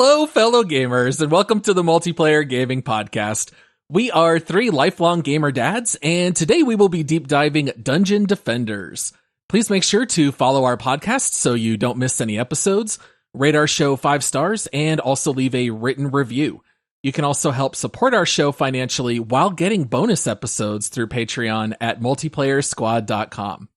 Hello, fellow gamers, and welcome to the Multiplayer Gaming Podcast. We are three lifelong gamer dads, and today we will be deep diving Dungeon Defenders. Please make sure to follow our podcast so you don't miss any episodes, rate our show 5 stars, and also leave a written review. You can also help support our show financially while getting bonus episodes through Patreon at multiplayersquad.com.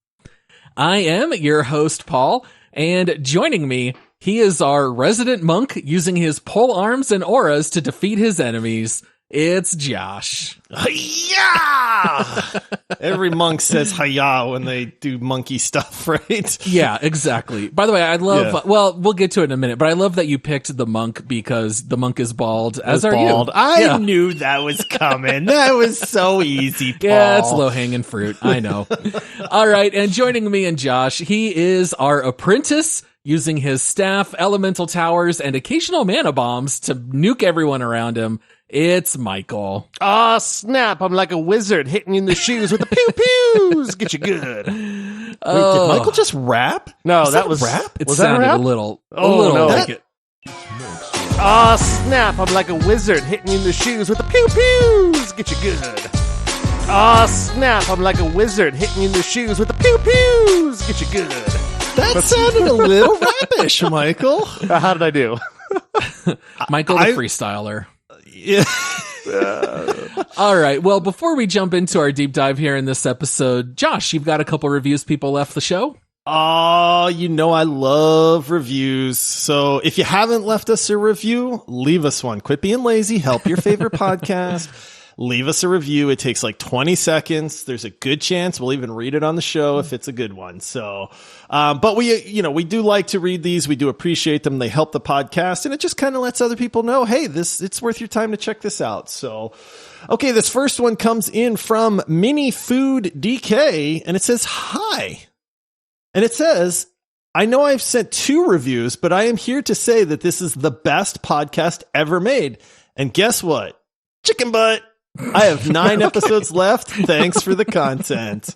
I am your host, Paul, and joining me, he is our resident monk using his pole arms and auras to defeat his enemies. It's Josh. Hiya! Every monk says hiya when they do monkey stuff, right? Yeah, exactly. By the way, I love, well, we'll get to it in a minute, but I love that you picked the monk because the monk is bald, as are you. I knew that was coming. That was so easy, Paul. Yeah, it's low-hanging fruit. I know. All right, and joining me and Josh, he is our apprentice, using his staff, elemental towers, and occasional mana bombs to nuke everyone around him. It's Michael. Ah, snap. I'm like a wizard hitting you in the shoes with the pew-pews. Get you good. Wait, did Michael just rap? No, that was rap? It was that sounded rap? a little no. like it. Ah, snap. I'm like a wizard hitting you in the shoes with the pew-pews. Get you good. Ah, snap. I'm like a wizard hitting you in the shoes with the pew-pews. Get you good. That sounded a little rappish, Michael. How did I do? Michael the freestyler. Yeah. All right. Well, before we jump into our deep dive here in this episode, Josh, you've got a couple reviews people left the show. Oh, you know I love reviews. So if you haven't left us a review, leave us one. Quit being lazy. Help your favorite podcast. Leave us a review. It takes like 20 seconds. There's a good chance we'll even read it on the show if it's a good one. So, but we do like to read these. We do appreciate them. They help the podcast, and it just kind of lets other people know, hey, it's worth your time to check this out. So, okay, this first one comes in from Mini Food DK, and it says, hi. And it says, I know I've sent 2 reviews, but I am here to say that this is the best podcast ever made. And guess what? Chicken butt. I have 9 episodes left. Thanks for the content.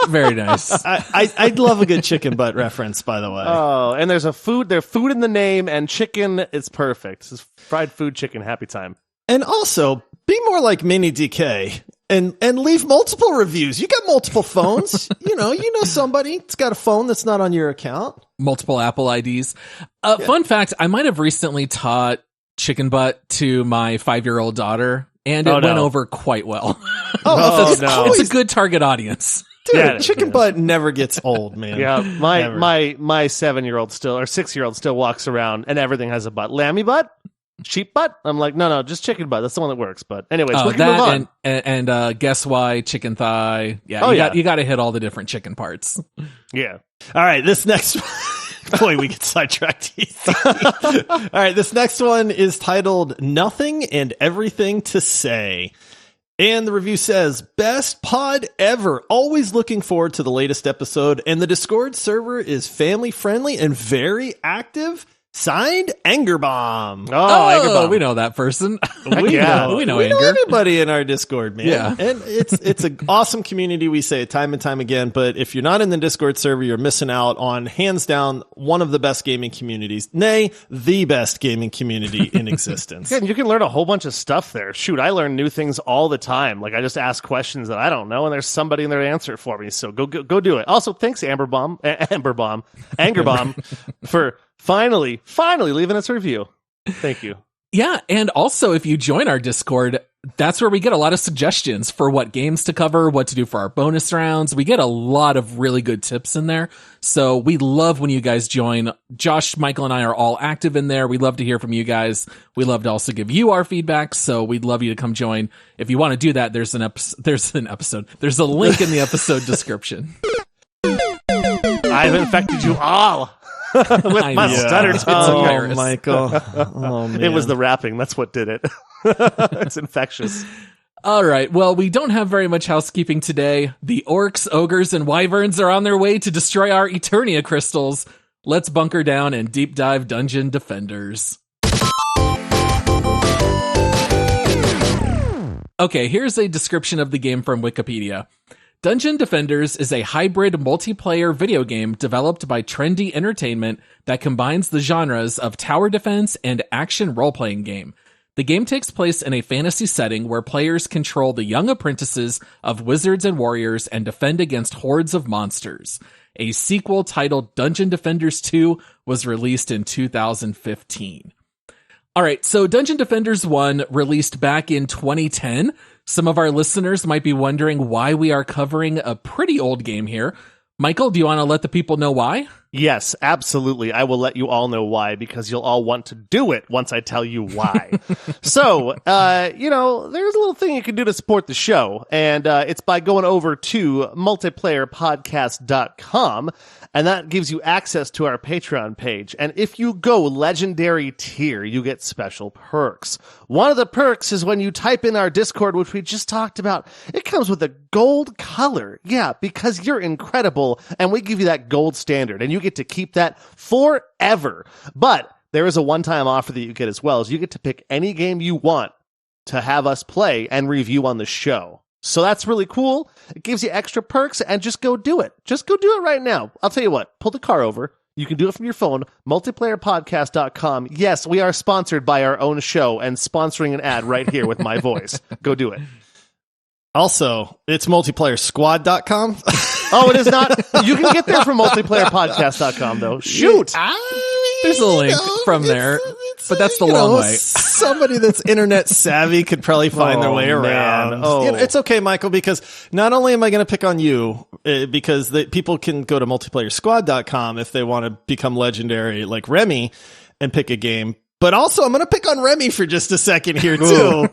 Very nice. I'd love a good chicken butt reference, by the way. Oh, and there's food in the name, and chicken is perfect. This is fried food chicken, happy time. And also, be more like Mini DK and leave multiple reviews. You got multiple phones. you know somebody that's got a phone that's not on your account. Multiple Apple IDs. Fun fact, I might have recently taught chicken butt to my 5-year-old daughter. And it went over quite well. It's a good target audience. Dude, yeah, chicken butt never gets old, man. Yeah, my 7-year-old still, or 6-year-old still walks around and everything has a butt. Lammy butt? Sheep butt? I'm like, no, just chicken butt. That's the one that works. But anyways, we can move on. And guess why? Chicken thigh. Yeah, you got to hit all the different chicken parts. Yeah. All right, this next one. Boy, we get sidetracked easy. All right, this next one is titled Nothing and Everything to Say. And the review says, best pod ever. Always looking forward to the latest episode. And the Discord server is family friendly and very active. Signed, Anger Bomb. Oh, Anger Bomb. We know that person. We know Anger. everybody in our Discord, man. Yeah. And it's an awesome community. We say it time and time again, but if you're not in the Discord server, you're missing out on, hands down, one of the best gaming communities. Nay, the best gaming community in existence. Yeah, you can learn a whole bunch of stuff there. Shoot, I learn new things all the time. Like, I just ask questions that I don't know, and there's somebody in there to answer it for me. So go do it. Also, thanks, Anger Bomb, for finally leaving us a review. Thank you. Yeah, and also if you join our Discord, that's where we get a lot of suggestions for what games to cover, what to do for our bonus rounds. We get a lot of really good tips in there. So we love when you guys join. Josh, Michael, and I are all active in there. We love to hear from you guys. We love to also give you our feedback. So we'd love you to come join. If you want to do that, there's a link in the episode description. I've infected you all. With my stutter tongue. Oh, Michael. Oh, man. It was the rapping. That's what did it. It's infectious. All right. Well, we don't have very much housekeeping today. The orcs, ogres, and wyverns are on their way to destroy our Eternia crystals. Let's bunker down and deep dive Dungeon Defenders. Okay, here's a description of the game from Wikipedia. Dungeon Defenders is a hybrid multiplayer video game developed by Trendy Entertainment that combines the genres of tower defense and action role-playing game. The game takes place in a fantasy setting where players control the young apprentices of wizards and warriors and defend against hordes of monsters. A sequel titled Dungeon Defenders 2 was released in 2015. All right, so Dungeon Defenders 1 released back in 2010. Some of our listeners might be wondering why we are covering a pretty old game here. Michael, do you want to let the people know why? Yes, absolutely. I will let you all know why, because you'll all want to do it once I tell you why. So, there's a little thing you can do to support the show, and it's by going over to multiplayerpodcast.com, and that gives you access to our Patreon page. And if you go legendary tier, you get special perks. One of the perks is when you type in our Discord, which we just talked about, it comes with a gold color. Yeah, because you're incredible, and we give you that gold standard, and you get to keep that forever. But there is a one-time offer that you get as well, is you get to pick any game you want to have us play and review on the show. So that's really cool. It gives you extra perks, and just go do it. Just go do it right now. I'll tell you what, pull the car over. You can do it from your phone, multiplayerpodcast.com. Yes, we are sponsored by our own show and sponsoring an ad right here with my voice. Go do it. Also, it's multiplayersquad.com. Oh, it is not. You can get there from multiplayerpodcast.com, though. Shoot. There's a link from there, but that's the long way. Somebody that's internet savvy could probably find their way around. It's okay, Michael, because not only am I going to pick on you, because people can go to multiplayersquad.com if they want to become legendary like Remy and pick a game, but also I'm going to pick on Remy for just a second here, too,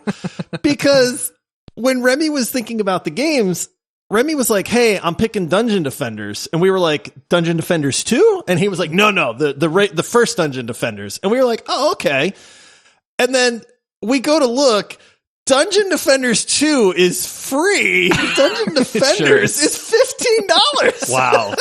because when Remy was thinking about the games, Remy was like, hey, I'm picking Dungeon Defenders. And we were like, Dungeon Defenders 2? And he was like, no, the first Dungeon Defenders. And we were like, oh, okay. And then we go to look. Dungeon Defenders 2 is free. Dungeon Defenders is $15. Wow.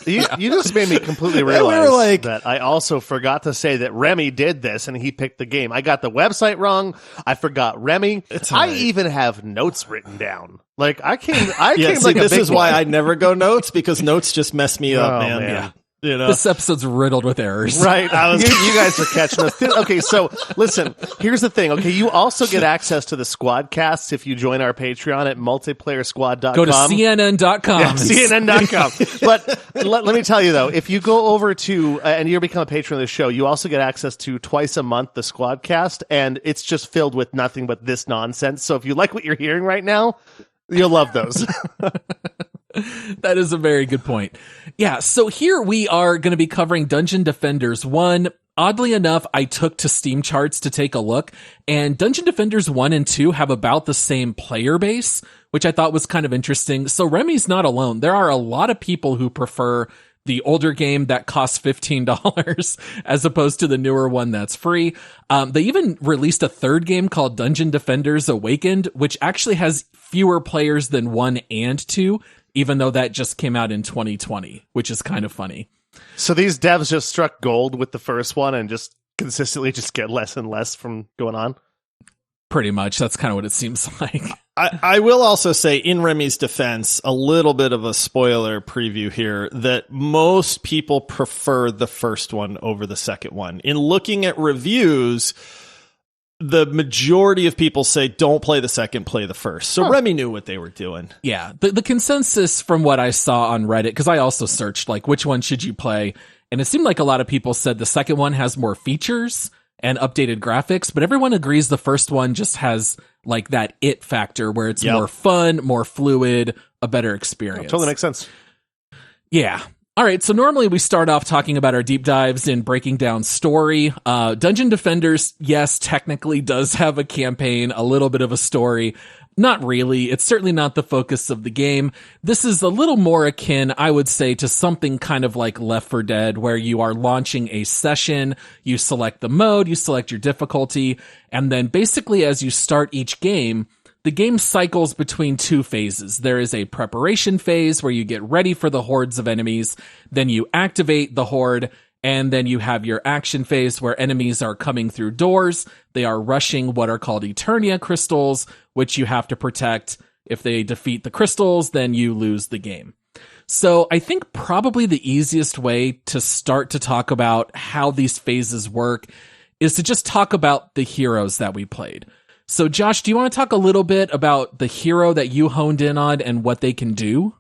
You just made me completely realize that I also forgot to say that Remy did this and he picked the game. I got the website wrong. I forgot Remy. I even have notes written down. Like I came like this is why I never go notes, because notes just mess me up, man. Yeah. This episode's riddled with errors. Right. You guys are catching us. Okay, so listen, here's the thing. Okay, you also get access to the Squadcasts if you join our Patreon at multiplayersquad.com. Go to CNN.com. Yeah, CNN.com. But let me tell you, though, if you go over to, and you become a patron of the show, you also get access to twice a month the Squadcast, and it's just filled with nothing but this nonsense. So if you like what you're hearing right now, you'll love those. That is a very good point. Yeah, so here we are going to be covering Dungeon Defenders 1. Oddly enough, I took to Steam charts to take a look, and Dungeon Defenders 1 and 2 have about the same player base, which I thought was kind of interesting. So Remy's not alone. There are a lot of people who prefer the older game that costs $15 as opposed to the newer one that's free. They even released a third game called Dungeon Defenders Awakened, which actually has fewer players than 1 and 2, even though that just came out in 2020, which is kind of funny. So these devs just struck gold with the first one and just consistently just get less and less from going on? Pretty much. That's kind of what it seems like. I will also say, in Remy's defense, a little bit of a spoiler preview here, that most people prefer the first one over the second one. In looking at reviews, the majority of people say don't play the second, play the first. So Remy knew what they were doing. Yeah. The consensus from what I saw on Reddit, because I also searched, like, which one should you play? And it seemed like a lot of people said the second one has more features and updated graphics, but everyone agrees the first one just has, like, that it factor where it's more fun, more fluid, a better experience. Totally makes sense. Yeah. All right, so normally we start off talking about our deep dives in breaking down story. Dungeon Defenders, yes, technically does have a campaign, a little bit of a story. Not really. It's certainly not the focus of the game. This is a little more akin, I would say, to something kind of like Left 4 Dead, where you are launching a session, you select the mode, you select your difficulty, and then basically as you start each game, the game cycles between two phases. There is a preparation phase where you get ready for the hordes of enemies, then you activate the horde, and then you have your action phase where enemies are coming through doors. They are rushing what are called Eternia crystals, which you have to protect. If they defeat the crystals, then you lose the game. So I think probably the easiest way to start to talk about how these phases work is to just talk about the heroes that we played. So Josh, do you want to talk a little bit about the hero that you honed in on and what they can do?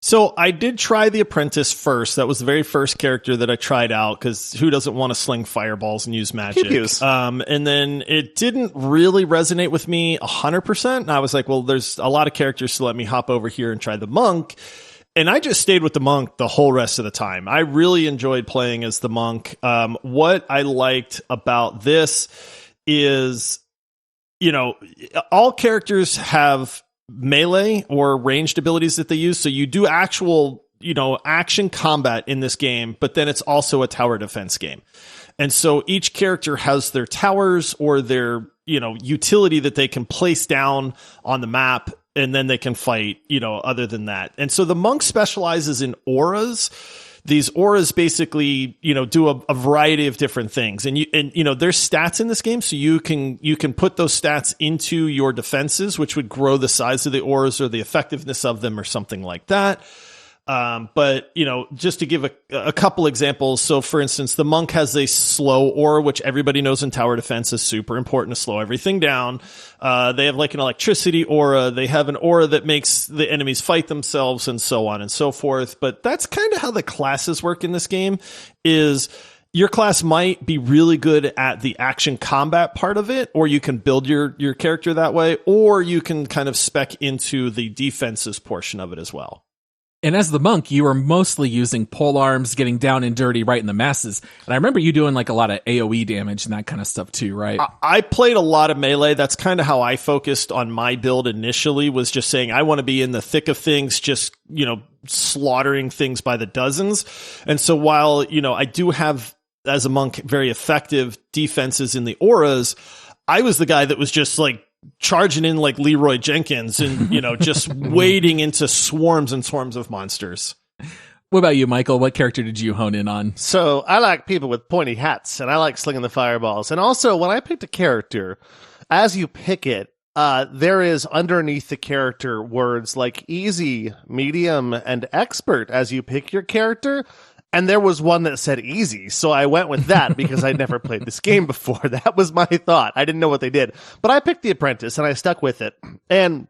So I did try the apprentice first. That was the very first character that I tried out, because who doesn't want to sling fireballs and use magic? And then it didn't really resonate with me 100%. And I was like, well, there's a lot of characters, so let me hop over here and try the monk. And I just stayed with the monk the whole rest of the time. I really enjoyed playing as the monk. What I liked about this is, you know, all characters have melee or ranged abilities that they use. So you do actual, you know, action combat in this game, but then it's also a tower defense game. And so each character has their towers or their, you know, utility that they can place down on the map, and then they can fight, you know, other than that. And so the monk specializes in auras. These auras basically, you know, do a variety of different things. And you know, there's stats in this game, so you can put those stats into your defenses, which would grow the size of the auras or the effectiveness of them or something like that. But, you know, just to give a couple examples. So for instance, the monk has a slow aura, which everybody knows in tower defense is super important to slow everything down. They have like an electricity aura. They have an aura that makes the enemies fight themselves, and so on and so forth. But that's kind of how the classes work in this game. Is your class might be really good at the action combat part of it, or you can build your character that way, or you can kind of spec into the defenses portion of it as well. And as the monk, you were mostly using pole arms, getting down and dirty right in the masses. And I remember you doing like a lot of AoE damage and that kind of stuff too, right? I played a lot of melee. That's kind of how I focused on my build initially, was just saying I want to be in the thick of things, just, you know, slaughtering things by the dozens. And so while, you know, I do have, as a monk, very effective defenses in the auras, I was the guy that was just like charging in like Leroy Jenkins and, you know, just wading into swarms and swarms of monsters. What about you, Michael? What character did you hone in on? So I like people with pointy hats, and I like slinging the fireballs. And also, when I picked a character, as you pick it, there is underneath the character words like easy, medium, and expert as you pick your character. And there was one that said easy, so I went with that because I'd never played this game before. That was my thought. I didn't know what they did. But I picked the apprentice, and I stuck with it. And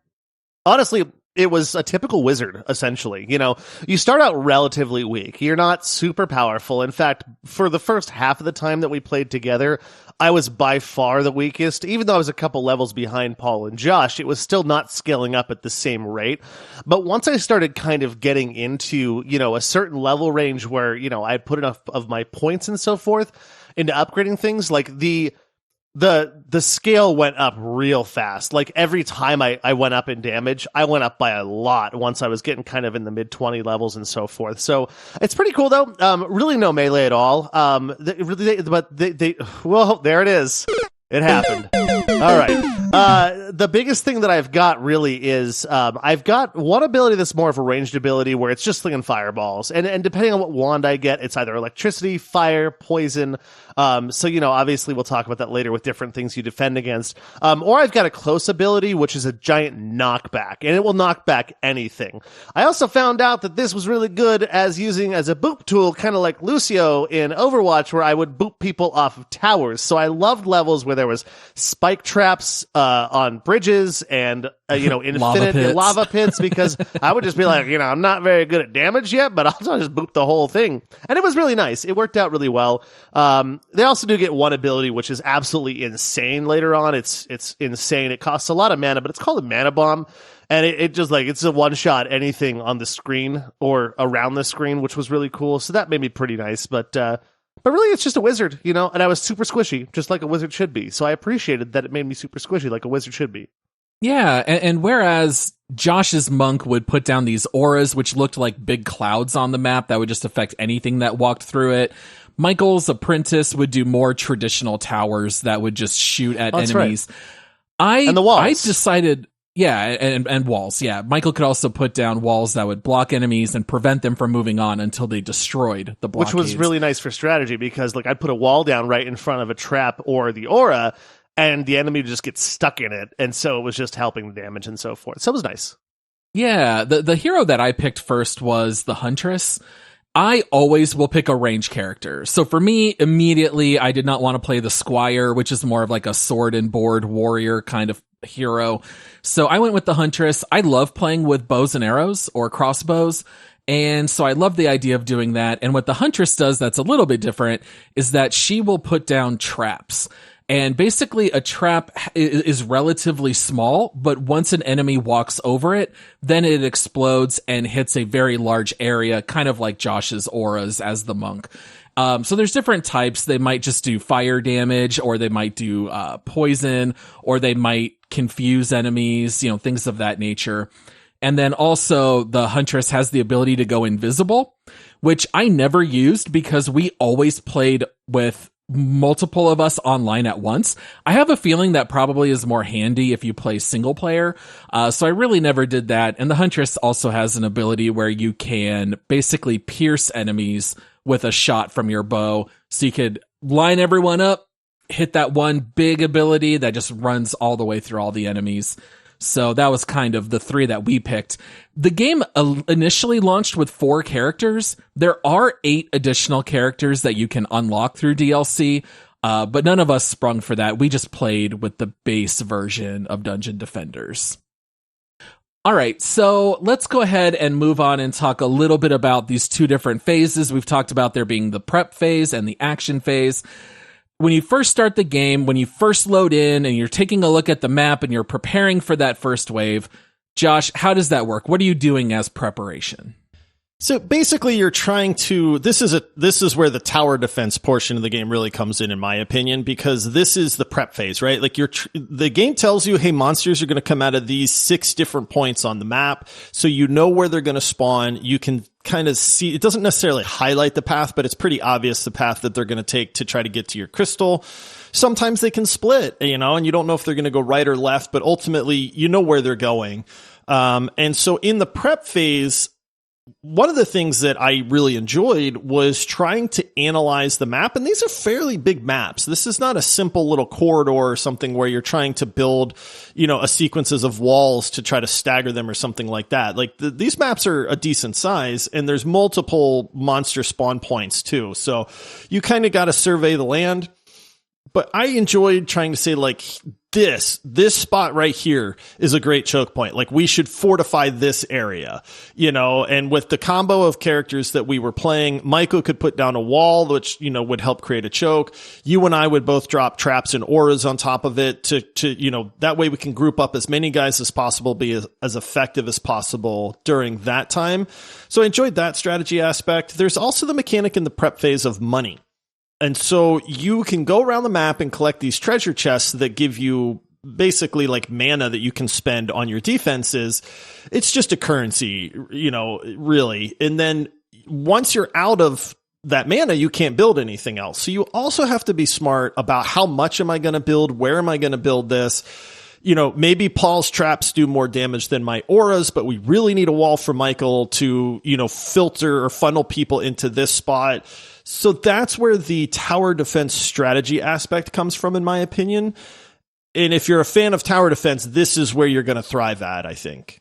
honestly, it was a typical wizard, essentially. You know, you start out relatively weak. You're not super powerful. In fact, for the first half of the time that we played together, I was by far the weakest. Even though I was a couple levels behind Paul and Josh, it was still not scaling up at the same rate. But once I started kind of getting into, you know, a certain level range where, you know, I put enough of my points and so forth into upgrading things, like the scale went up real fast. Like every time I went up in damage, I went up by a lot once I was getting kind of in the mid 20 levels and so forth. So it's pretty cool though. Really no melee at all. Well, there it is. It happened. All right. The biggest thing that I've got really is I've got one ability that's more of a ranged ability where it's just slinging fireballs. And depending on what wand I get, it's either electricity, fire, poison. So, you know, obviously we'll talk about that later with different things you defend against. Or I've got a close ability, which is a giant knockback, and it will knock back anything. I also found out that this was really good as using as a boop tool, kind of like Lucio in Overwatch, where I would boop people off of towers. So I loved levels where there was spike traps on bridges and you know, infinite lava pits, because I would just be like, you know, I'm not very good at damage yet, but I'll just boop the whole thing. And it was really nice. It worked out really well. They also do get one ability, which is absolutely insane later on. It's insane. It costs a lot of mana, but it's called a mana bomb. And it just like, it's a one shot anything on the screen or around the screen, which was really cool. So that made me pretty nice. But really, it's just a wizard, you know, and I was super squishy, just like a wizard should be. So I appreciated that it made me super squishy, like a wizard should be. Yeah, and whereas Josh's monk would put down these auras, which looked like big clouds on the map that would just affect anything that walked through it, Michael's apprentice would do more traditional towers that would just shoot at enemies. Right. And the walls. I decided... Yeah, and walls, yeah. Michael could also put down walls that would block enemies and prevent them from moving on until they destroyed the blockades. Which was really nice for strategy, because like I'd put a wall down right in front of a trap or the aura, and the enemy just gets stuck in it, and so it was just helping the damage and so forth. So it was nice. Yeah, the hero that I picked first was the Huntress. I always will pick a range character. So for me, immediately, I did not want to play the Squire, which is more of like a sword and board warrior kind of hero. So I went with the Huntress. I love playing with bows and arrows or crossbows. And so I love the idea of doing that. And what the Huntress does that's a little bit different is that she will put down traps. And basically a trap is relatively small, but once an enemy walks over it, then it explodes and hits a very large area, kind of like Josh's auras as the monk. So there's different types. They might just do fire damage, or they might do poison, or they might confuse enemies, things of that nature. And then also the Huntress has the ability to go invisible, which I never used because we always played with multiple of us online at once. I have a feeling that probably is more handy if you play single player. So I really never did that. And the Huntress also has an ability where you can basically pierce enemies with a shot from your bow. So you could line everyone up, hit that one big ability that just runs all the way through all the enemies. So that was kind of the three that we picked. The game initially launched with 4 characters. There are 8 additional characters that you can unlock through DLC, but none of us sprung for that. We just played with the base version of Dungeon Defenders. All right, so let's go ahead and move on and talk a little bit about these 2 different phases. We've talked about there being the prep phase and the action phase. When you first start the game, when you first load in and you're taking a look at the map and you're preparing for that first wave, Josh, how does that work? What are you doing as preparation? So basically you're trying to, this is where the tower defense portion of the game really comes in my opinion, because this is the prep phase, right? Like the game tells you, hey, monsters are going to come out of these 6 different points on the map. So you know where they're going to spawn. You can kind of see, it doesn't necessarily highlight the path, but it's pretty obvious the path that they're going to take to try to get to your crystal. Sometimes they can split, and you don't know if they're going to go right or left, but ultimately you know where they're going. And so in the prep phase, one of the things that I really enjoyed was trying to analyze the map. And these are fairly big maps. This is not a simple little corridor or something where you're trying to build, a sequences of walls to try to stagger them or something like that. Like these maps are a decent size, and there's multiple monster spawn points too. So you kind of got to survey the land. But I enjoyed trying to say, like, this spot right here is a great choke point. Like, we should fortify this area, and with the combo of characters that we were playing, Michael could put down a wall, which, would help create a choke. You and I would both drop traps and auras on top of it to that way we can group up as many guys as possible, be as effective as possible during that time. So I enjoyed that strategy aspect. There's also the mechanic in the prep phase of money. And so you can go around the map and collect these treasure chests that give you basically like mana that you can spend on your defenses. It's just a currency, really. And then once you're out of that mana, you can't build anything else. So you also have to be smart about how much am I going to build? Where am I going to build this? Maybe Paul's traps do more damage than my auras, but we really need a wall for Michael to, filter or funnel people into this spot. So that's where the tower defense strategy aspect comes from, in my opinion. And if you're a fan of tower defense, this is where you're going to thrive at, I think.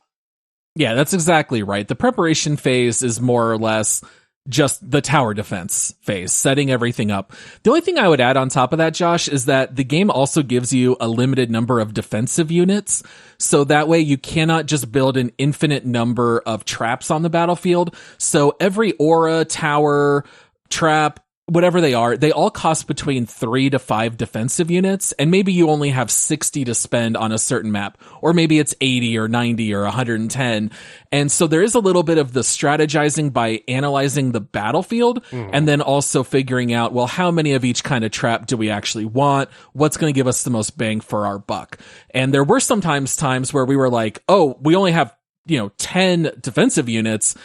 Yeah, that's exactly right. The preparation phase is more or less just the tower defense phase, setting everything up. The only thing I would add on top of that, Josh, is that the game also gives you a limited number of defensive units. So that way you cannot just build an infinite number of traps on the battlefield. So every aura, tower, trap, whatever they are, they all cost between 3 to 5 defensive units, and maybe you only have 60 to spend on a certain map, or maybe it's 80 or 90 or 110. And so there is a little bit of the strategizing by analyzing the battlefield, and then also figuring out, well, how many of each kind of trap do we actually want? What's going to give us the most bang for our buck? And there were sometimes times where we were like, oh, we only have, 10 defensive units,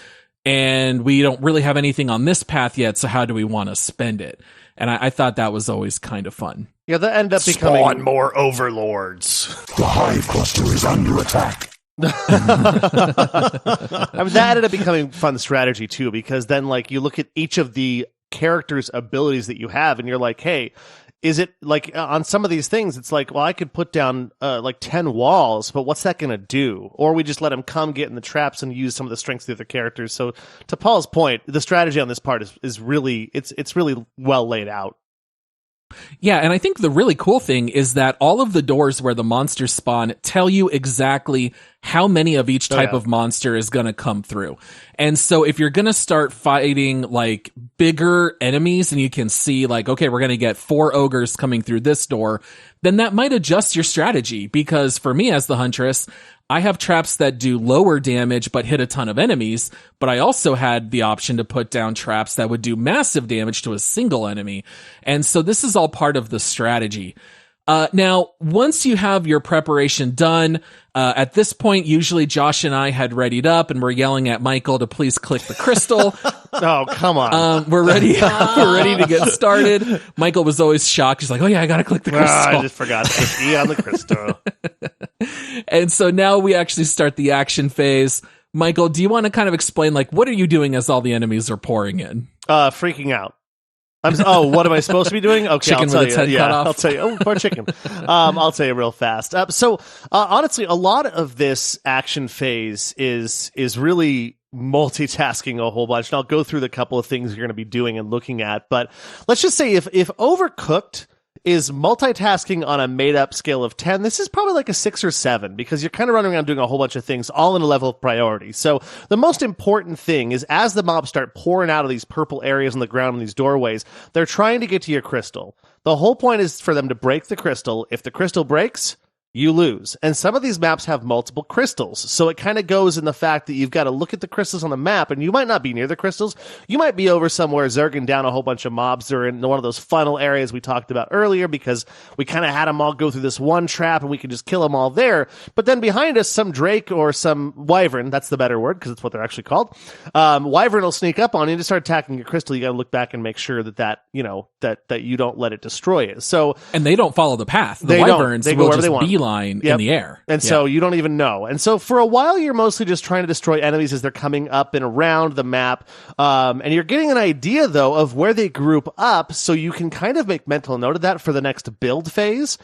and we don't really have anything on this path yet, so how do we want to spend it? And I thought that was always kind of fun. Yeah, that ended up becoming... Spawn more overlords. The hive cluster is under attack. I mean, that ended up becoming fun strategy, too, because then, like, you look at each of the characters' abilities that you have, and you're like, hey, is it like on some of these things, it's like, well, I could put down like 10 walls, but what's that going to do? Or we just let them come get in the traps and use some of the strengths of the other characters. So to Paul's point, the strategy on this part is really, it's really well laid out. Yeah, and I think the really cool thing is that all of the doors where the monsters spawn tell you exactly how many of each type of monster is going to come through. And so if you're going to start fighting like bigger enemies and you can see like, okay, we're going to get 4 ogres coming through this door, then that might adjust your strategy. Because for me as the huntress, I have traps that do lower damage but hit a ton of enemies, but I also had the option to put down traps that would do massive damage to a single enemy. And so this is all part of the strategy. Now, once you have your preparation done, at this point, usually Josh and I had readied up and we're yelling at Michael to please click the crystal. Oh, come on. We're ready. We're ready to get started. Michael was always shocked. He's like, oh yeah, I got to click the crystal. I just forgot to put E on the crystal. And so now we actually start the action phase. Michael, do you want to kind of explain, like, what are you doing as all the enemies are pouring in? Freaking out. What am I supposed to be doing? Okay, chicken I'll tell with its head you. cut Yeah, off. I'll tell you. Oh, poor chicken. I'll tell you real fast. Honestly, a lot of this action phase is really multitasking a whole bunch. And I'll go through the couple of things you're going to be doing and looking at. But let's just say if Overcooked is multitasking on a made-up scale of 10, this is probably like a 6 or 7, because you're kind of running around doing a whole bunch of things all in a level of priority. So the most important thing is as the mobs start pouring out of these purple areas on the ground in these doorways, they're trying to get to your crystal. The whole point is for them to break the crystal. If the crystal breaks, you lose. And some of these maps have multiple crystals. So it kind of goes in the fact that you've got to look at the crystals on the map, and you might not be near the crystals. You might be over somewhere zerging down a whole bunch of mobs or in one of those funnel areas we talked about earlier, because we kind of had them all go through this one trap and we could just kill them all there. But then behind us, some drake or some wyvern, that's the better word because it's what they're actually called, wyvern will sneak up on you to start attacking your crystal. You got to look back and make sure that you don't let it destroy it. So, and they don't follow the path. The wyverns will just beeline in the air. And so you don't even know. And so for a while, you're mostly just trying to destroy enemies as they're coming up and around the map. And you're getting an idea, though, of where they group up, so you can kind of make mental note of that for the next build phase.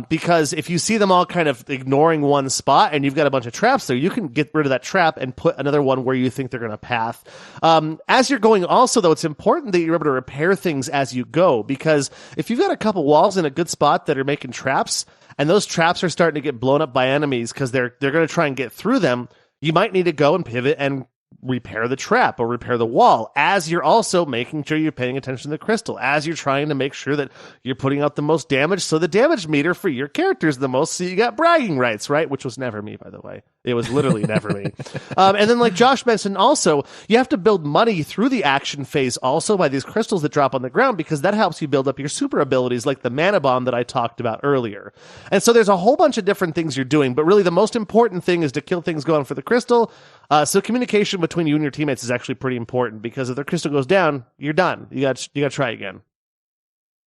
Because if you see them all kind of ignoring one spot and you've got a bunch of traps there, you can get rid of that trap and put another one where you think they're going to path. As you're going also, though, it's important that you're able to repair things as you go, because if you've got a couple walls in a good spot that are making traps, and those traps are starting to get blown up by enemies because they're going to try and get through them, you might need to go and pivot and repair the trap or repair the wall, as you're also making sure you're paying attention to the crystal, as you're trying to make sure that you're putting out the most damage, so the damage meter for your character is the most, so you got bragging rights, right? Which was never me, by the way. It was literally never me. And then, like Josh mentioned, also, you have to build money through the action phase also by these crystals that drop on the ground, because that helps you build up your super abilities like the mana bomb that I talked about earlier. And so there's a whole bunch of different things you're doing, but really the most important thing is to kill things going for the crystal. So communication between you and your teammates is actually pretty important, because if the crystal goes down, you're done. You got to try again.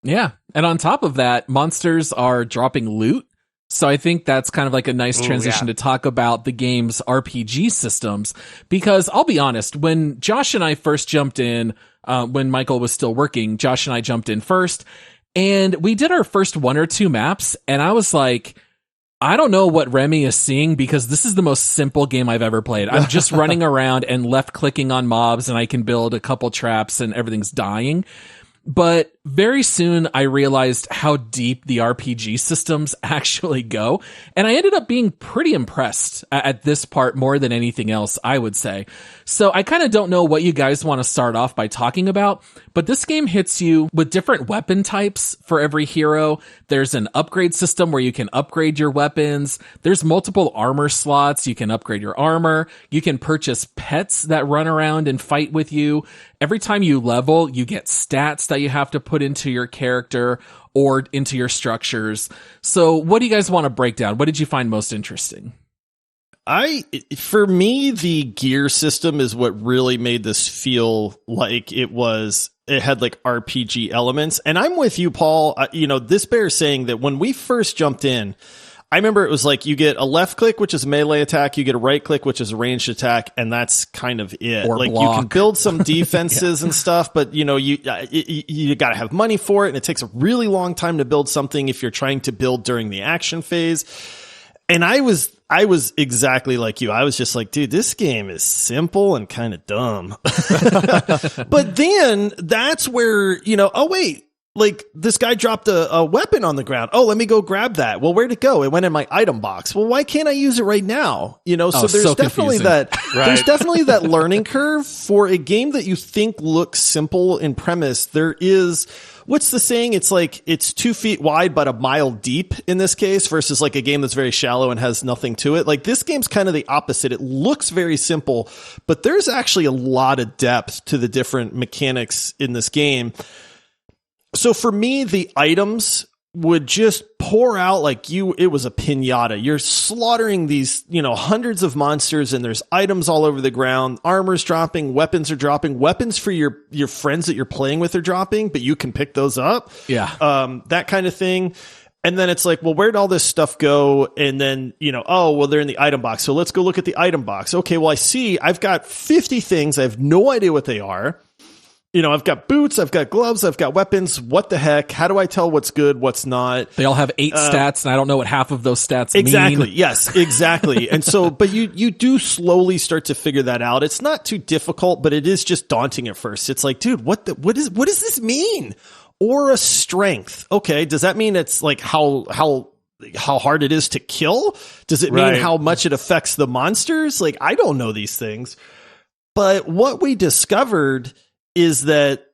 Yeah. And on top of that, monsters are dropping loot. So I think that's kind of like a nice transition to talk about the game's RPG systems, because I'll be honest, when Josh and I first jumped in, when Michael was still working, Josh and I jumped in first, and we did our first 1 or 2 maps, and I was like, I don't know what Remy is seeing, because this is the most simple game I've ever played. I'm just running around and left clicking on mobs, and I can build a couple traps and everything's dying. But very soon I realized how deep the RPG systems actually go. And I ended up being pretty impressed at this part more than anything else, I would say. So I kind of don't know what you guys want to start off by talking about, but this game hits you with different weapon types for every hero. There's an upgrade system where you can upgrade your weapons. There's multiple armor slots. You can upgrade your armor. You can purchase pets that run around and fight with you. Every time you level, you get stats that you have to put into your character or into your structures. So what do you guys want to break down? What did you find most interesting? For me, the gear system is what really made this feel like it had like RPG elements. And I'm with you, Paul. This bears saying that when we first jumped in, I remember it was like you get a left click, which is a melee attack, you get a right click, which is a ranged attack, and that's kind of it. Or like block. you can build some defenses and stuff, but you got to have money for it, and it takes a really long time to build something if you're trying to build during the action phase. And I was exactly like you. I was just like, dude, this game is simple and kind of dumb. But then that's where, oh wait, like this guy dropped a weapon on the ground. Oh, let me go grab that. Well, where'd it go? It went in my item box. Well, why can't I use it right now? So there's definitely there's definitely that learning curve for a game that you think looks simple in premise. There is, what's the saying? It's like it's 2 feet wide, but a mile deep in this case versus like a game that's very shallow and has nothing to it. Like this game's kind of the opposite. It looks very simple, but there's actually a lot of depth to the different mechanics in this game. So for me, the items would just pour out like it was a piñata. You're slaughtering these, hundreds of monsters, and there's items all over the ground. Armor's dropping, weapons are dropping, weapons for your friends that you're playing with are dropping, but you can pick those up. Yeah. That kind of thing. And then it's like, well, where'd all this stuff go? And then, they're in the item box. So let's go look at the item box. Okay, well, I see I've got 50 things. I have no idea what they are. I've got boots, I've got gloves, I've got weapons. What the heck? How do I tell what's good, what's not? They all have 8 stats, and I don't know what half of those stats exactly. mean. Yes, exactly. And so, but you do slowly start to figure that out. It's not too difficult, but it is just daunting at first. It's like, dude, what does this mean? Or a strength. Okay, does that mean it's like how hard it is to kill? Does it mean how much it affects the monsters? Like, I don't know these things. But what we discovered is that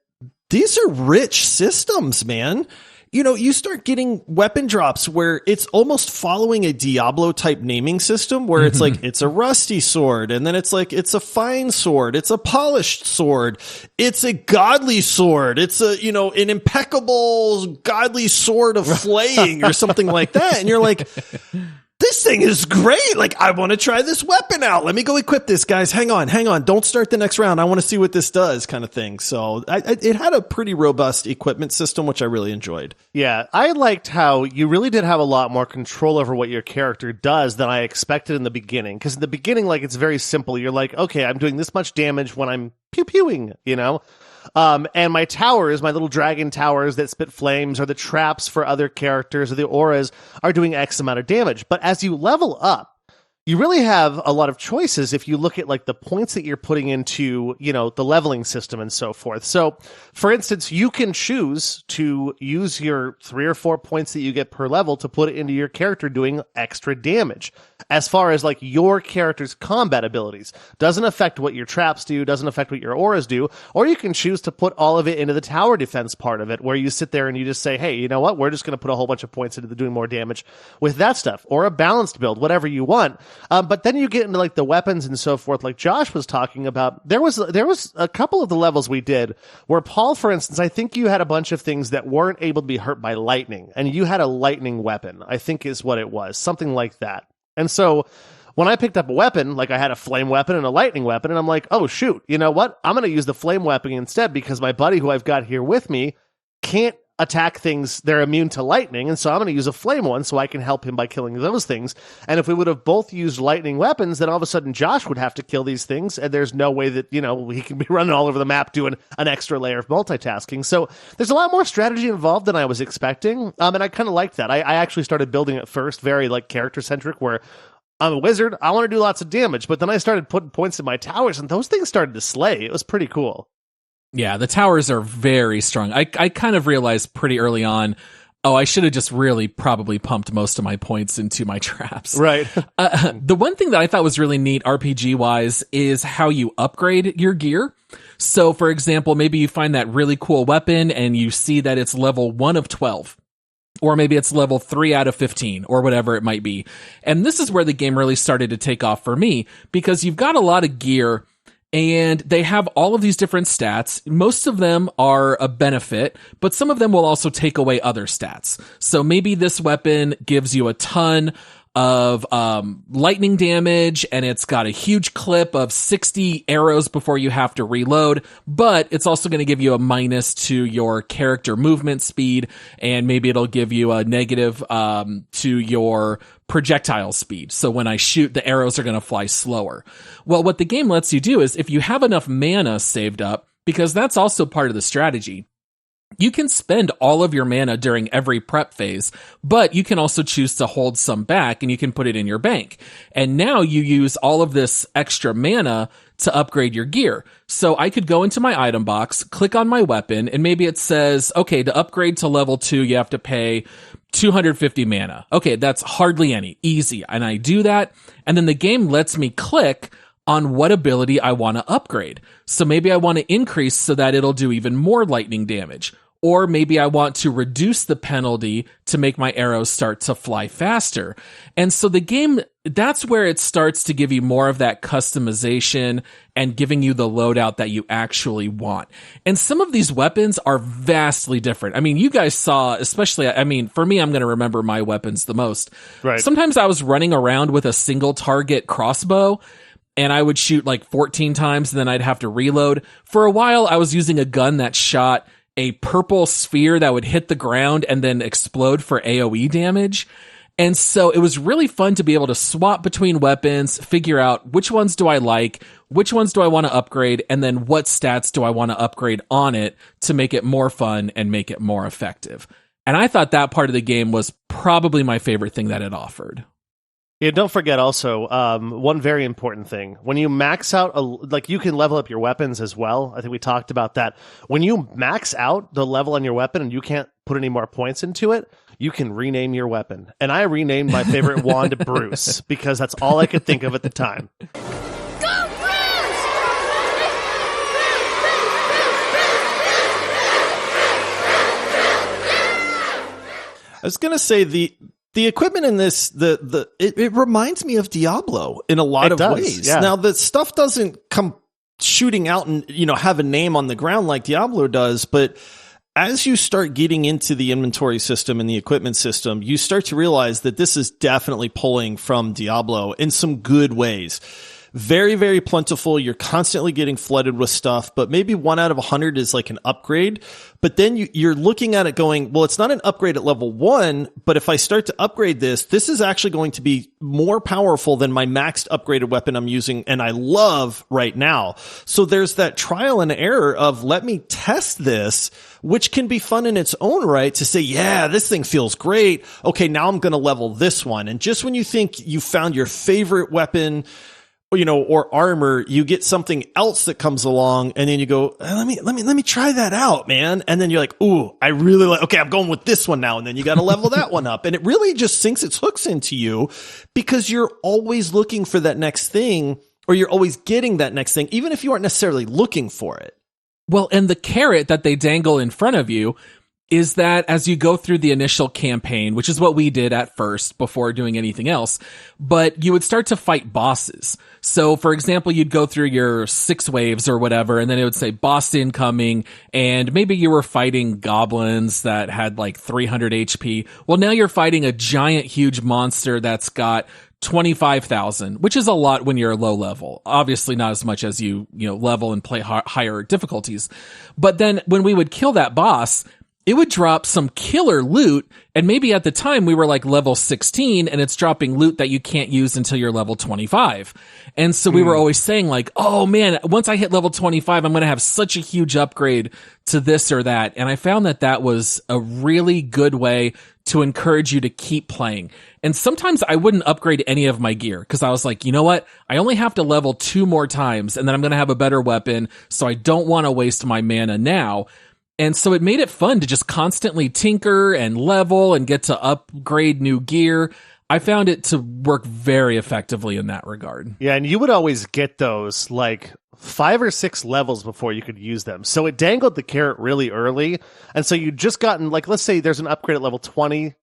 these are rich systems, man. You start getting weapon drops where it's almost following a Diablo type naming system where it's like, it's a rusty sword. And then it's like, it's a fine sword. It's a polished sword. It's a godly sword. It's an impeccable godly sword of flaying or something like that. And you're like, this thing is great. Like, I want to try this weapon out. Let me go equip this, guys. Hang on. Don't start the next round. I want to see what this does, kind of thing. So it had a pretty robust equipment system, which I really enjoyed. Yeah, I liked how you really did have a lot more control over what your character does than I expected in the beginning. Because in the beginning, like, it's very simple. You're like, okay, I'm doing this much damage when I'm pew-pewing, and my towers, my little dragon towers that spit flames, or the traps for other characters, or the auras are doing X amount of damage. But as you level up, you really have a lot of choices if you look at like the points that you're putting into, the leveling system and so forth. So, for instance, you can choose to use your 3 or 4 points that you get per level to put it into your character doing extra damage. As far as like your character's combat abilities, doesn't affect what your traps do, doesn't affect what your auras do, or you can choose to put all of it into the tower defense part of it, where you sit there and you just say, hey, you know what, we're just going to put a whole bunch of points into doing more damage with that stuff, or a balanced build, whatever you want. But then you get into like the weapons and so forth, like Josh was talking about. There was a couple of the levels we did where Paul, for instance, I think you had a bunch of things that weren't able to be hurt by lightning, and you had a lightning weapon, I think is what it was, something like that. And so when I picked up a weapon, like I had a flame weapon and a lightning weapon, and I'm like, oh shoot, you know what? I'm going to use the flame weapon instead because my buddy who I've got here with me can't attack things, they're immune to lightning, and so I'm going to use a flame one so I can help him by killing those things. And if we would have both used lightning weapons, then all of a sudden Josh would have to kill these things, and there's no way that, he can be running all over the map doing an extra layer of multitasking. So there's a lot more strategy involved than I was expecting, and I kind of liked that. I actually started building it first very like character-centric, where I'm a wizard, I want to do lots of damage, but then I started putting points in my towers, and those things started to slay. It was pretty cool. Yeah, the towers are very strong. I kind of realized pretty early on, I should have just really probably pumped most of my points into my traps. Right. The one thing that I thought was really neat RPG-wise is how you upgrade your gear. So, for example, maybe you find that really cool weapon and you see that it's level 1 of 12. Or maybe it's level 3 out of 15, or whatever it might be. And this is where the game really started to take off for me, because you've got a lot of gear and they have all of these different stats. Most of them are a benefit, but some of them will also take away other stats. So maybe this weapon gives you a ton of lightning damage, and it's got a huge clip of 60 arrows before you have to reload, but it's also going to give you a minus to your character movement speed, and maybe it'll give you a negative to your projectile speed. So when I shoot, the arrows are going to fly slower. Well, what the game lets you do is if you have enough mana saved up, because that's also part of the strategy, you can spend all of your mana during every prep phase, but you can also choose to hold some back and you can put it in your bank. And now you use all of this extra mana to upgrade your gear. So I could go into my item box, click on my weapon, and maybe it says, okay, to upgrade to level 2, you have to pay 250 mana. Okay, that's hardly any. Easy. And I do that, and then the game lets me click on what ability I want to upgrade. So maybe I want to increase so that it'll do even more lightning damage. Or maybe I want to reduce the penalty to make my arrows start to fly faster. And so the game, that's where it starts to give you more of that customization and giving you the loadout that you actually want. And some of these weapons are vastly different. I mean, you guys saw, especially, I mean, for me, I'm going to remember my weapons the most. Right. Sometimes I was running around with a single target crossbow, and I would shoot like 14 times, and then I'd have to reload. For a while, I was using a gun that shot a purple sphere that would hit the ground and then explode for AoE damage. And so it was really fun to be able to swap between weapons, figure out which ones do I like, which ones do I want to upgrade, and then what stats do I want to upgrade on it to make it more fun and make it more effective. And I thought that part of the game was probably my favorite thing that it offered. Yeah, don't forget also, one very important thing. When you max out, like you can level up your weapons as well. I think we talked about that. When you max out the level on your weapon and you can't put any more points into it, you can rename your weapon. And I renamed my favorite wand Bruce because that's all I could think of at the time. I was going to say the equipment in this, it reminds me of Diablo in a lot of ways. Yeah. Now, the stuff doesn't come shooting out and, have a name on the ground like Diablo does, but as you start getting into the inventory system and the equipment system, you start to realize that this is definitely pulling from Diablo in some good ways. Very, very plentiful. You're constantly getting flooded with stuff, but maybe 1 out of 100 is like an upgrade. But then you're looking at it going, well, it's not an upgrade at level 1, but if I start to upgrade this is actually going to be more powerful than my maxed upgraded weapon I'm using and I love right now. So there's that trial and error of let me test this, which can be fun in its own right to say, yeah, this thing feels great. Okay, now I'm going to level this one. And just when you think you found your favorite weapon, or armor, you get something else that comes along and then you go, let me try that out, man. And then you're like, ooh, I really like, okay, I'm going with this one now. And then you got to level that one up. And it really just sinks its hooks into you because you're always looking for that next thing, or you're always getting that next thing, even if you aren't necessarily looking for it. Well, and the carrot that they dangle in front of you is that as you go through the initial campaign, which is what we did at first before doing anything else, but you would start to fight bosses. So, for example, you'd go through your 6 waves or whatever, and then it would say boss incoming, and maybe you were fighting goblins that had like 300 HP. Well, now you're fighting a giant, huge monster that's got 25,000, which is a lot when you're low level. Obviously not as much as you level and play higher difficulties. But then when we would kill that boss, it would drop some killer loot, and maybe at the time we were like level 16 and it's dropping loot that you can't use until you're level 25. And so we were always saying like, oh man, once I hit level 25, I'm going to have such a huge upgrade to this or that. And I found that was a really good way to encourage you to keep playing. And sometimes I wouldn't upgrade any of my gear because I was like, you know what? I only have to level 2 more times and then I'm going to have a better weapon. So I don't want to waste my mana now. And so it made it fun to just constantly tinker and level and get to upgrade new gear. I found it to work very effectively in that regard. Yeah, and you would always get those like 5 or 6 levels before you could use them. So it dangled the carrot really early. And so you just gotten, like, let's say there's an upgrade at level 20.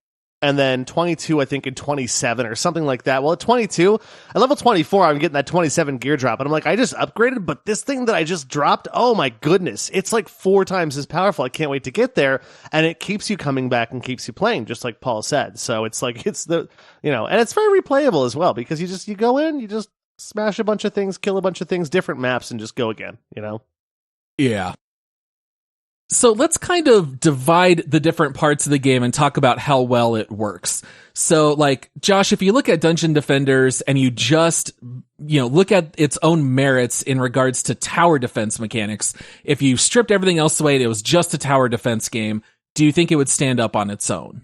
and then 22, I think, in 27 or something like that. Well, at 22, at level 24, I'm getting that 27 gear drop. And I'm like, I just upgraded, but this thing that I just dropped, oh my goodness, it's like 4 times as powerful. I can't wait to get there. And it keeps you coming back and keeps you playing, just like Paul said. So it's like, it's the, and it's very replayable as well, because you go in, you just smash a bunch of things, kill a bunch of things, different maps, and just go again, Yeah. So let's kind of divide the different parts of the game and talk about how well it works. So like, Josh, if you look at Dungeon Defenders and you just, look at its own merits in regards to tower defense mechanics, if you stripped everything else away and it was just a tower defense game, do you think it would stand up on its own?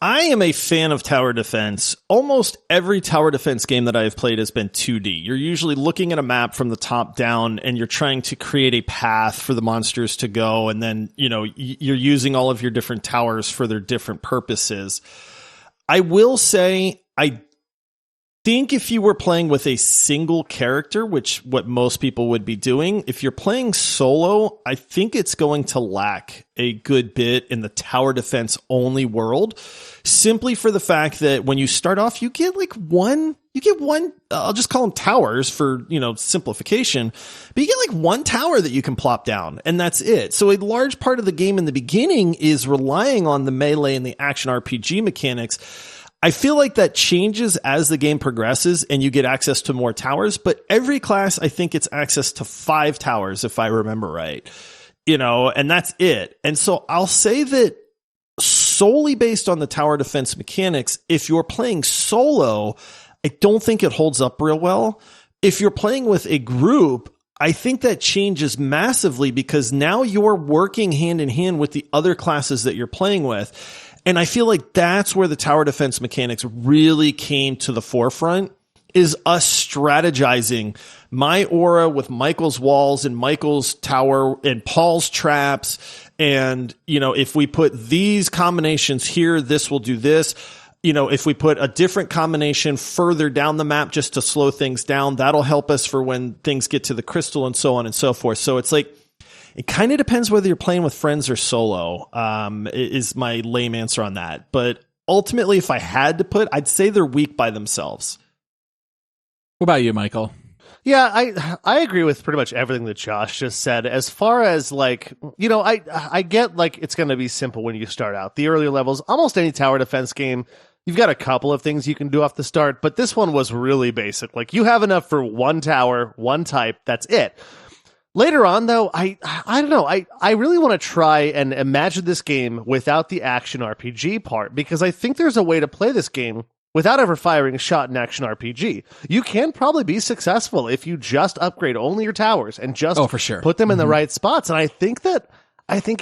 I am a fan of tower defense. Almost every tower defense game that I have played has been 2D. You're usually looking at a map from the top down and you're trying to create a path for the monsters to go. And then, you're using all of your different towers for their different purposes. I will say, I think if you were playing with a single character, which what most people would be doing, if you're playing solo, I think it's going to lack a good bit in the tower defense only world, simply for the fact that when you start off, you get one, I'll just call them towers for, simplification, but you get one tower that you can plop down and that's it. So a large part of the game in the beginning is relying on the melee and the action RPG mechanics. I feel like that changes as the game progresses and you get access to more towers, but every class, I think it's access to 5 towers, if I remember right, and that's it. And so I'll say that solely based on the tower defense mechanics, if you're playing solo, I don't think it holds up real well. If you're playing with a group, I think that changes massively because now you're working hand in hand with the other classes that you're playing with. And I feel like that's where the tower defense mechanics really came to the forefront, is us strategizing my aura with Michael's walls and Michael's tower and Paul's traps. And, if we put these combinations here, this will do this. If we put a different combination further down the map just to slow things down, that'll help us for when things get to the crystal and so on and so forth. So it's like, it kind of depends whether you're playing with friends or solo, is my lame answer on that. But ultimately, if I had to put, I'd say they're weak by themselves. What about you, Michael? Yeah, I agree with pretty much everything that Josh just said. As far as I get it's going to be simple when you start out. The earlier levels, almost any tower defense game, you've got a couple of things you can do off the start, but this one was really basic. You have enough for one tower, one type, that's it. Later on, though, I don't know. I really want to try and imagine this game without the action RPG part, because I think there's a way to play this game without ever firing a shot in action RPG. You can probably be successful if you just upgrade only your towers and just for sure. put them in the right spots. And I think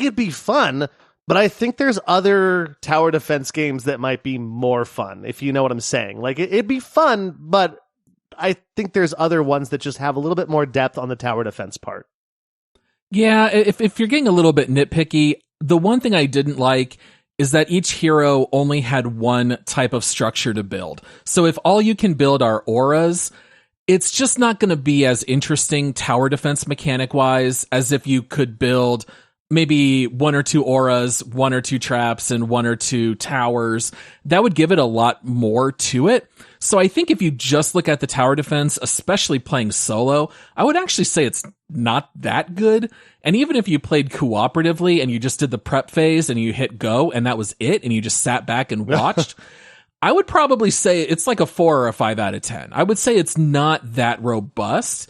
it'd be fun, but I think there's other tower defense games that might be more fun, if you know what I'm saying. It'd be fun, but I think there's other ones that just have a little bit more depth on the tower defense part. Yeah, if you're getting a little bit nitpicky, the one thing I didn't like is that each hero only had one type of structure to build. So if all you can build are auras, it's just not going to be as interesting tower defense mechanic wise as if you could build maybe 1 or 2 auras, 1 or 2 traps, and 1 or 2 towers. That would give it a lot more to it. So I think if you just look at the tower defense, especially playing solo, I would actually say it's not that good. And even if you played cooperatively and you just did the prep phase and you hit go and that was it, and you just sat back and watched, I would probably say it's like a 4 or a 5 out of 10. I would say it's not that robust.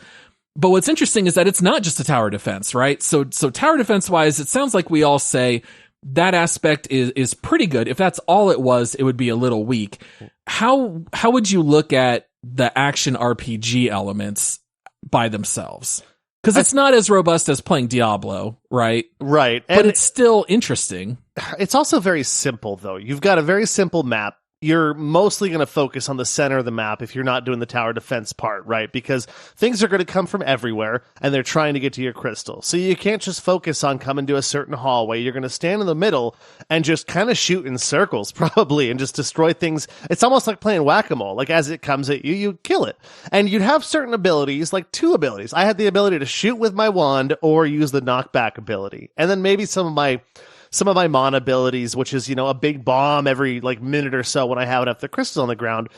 But what's interesting is that it's not just a tower defense, right? So tower defense wise, it sounds like we all say that aspect is pretty good. If that's all it was, it would be a little weak. How would you look at the action RPG elements by themselves? Because it's not as robust as playing Diablo, right? Right. But it's still interesting. It's also very simple, though. You've got a very simple map. You're mostly going to focus on the center of the map if you're not doing the tower defense part, right? Because things are going to come from everywhere, and they're trying to get to your crystal. So you can't just focus on coming to a certain hallway. You're going to stand in the middle and just kind of shoot in circles, probably, and just destroy things. It's almost like playing whack-a-mole. As it comes at you, you kill it. And you'd have certain abilities, 2 abilities. I had the ability to shoot with my wand or use the knockback ability. And then maybe some of my some of my Mon abilities, which is, a big bomb every like minute or so when I have enough the crystals on the ground.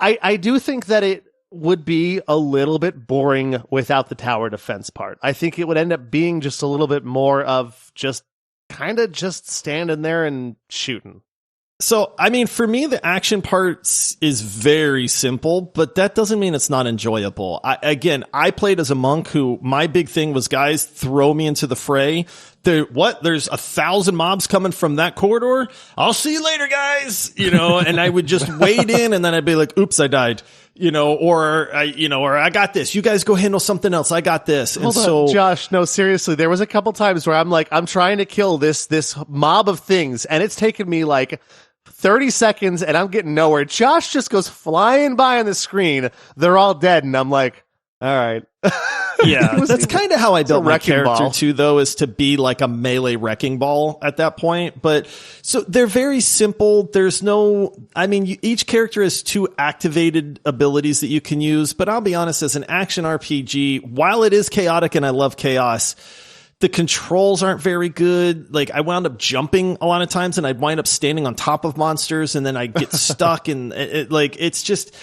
I do think that it would be a little bit boring without the tower defense part. I think it would end up being just a little bit more of just kind of just standing there and shooting. So, I mean, for me, the action parts is very simple, but that doesn't mean it's not enjoyable. I played as a monk who my big thing was, guys, throw me into the fray. There's 1,000 mobs coming from that corridor. I'll see you later, guys. And I would just wade in, and then I'd be like, oops, I died. Or I got this. You guys go handle something else. I got this. Hold on, Josh, no, seriously, there was a couple times where I'm trying to kill this mob of things, and it's taken me like 30 seconds, and I'm getting nowhere. Josh just goes flying by on the screen. They're all dead, and I'm like, all right. Yeah, that's kind of how I built my character ball. too, though, is to be like a melee wrecking ball at that point. But so they're very simple. There's each character has 2 activated abilities that you can use. But I'll be honest, as an action RPG, while it is chaotic and I love chaos, the controls aren't very good. Like, I wound up jumping a lot of times, and I'd wind up standing on top of monsters, and then I'd get stuck, and it's just.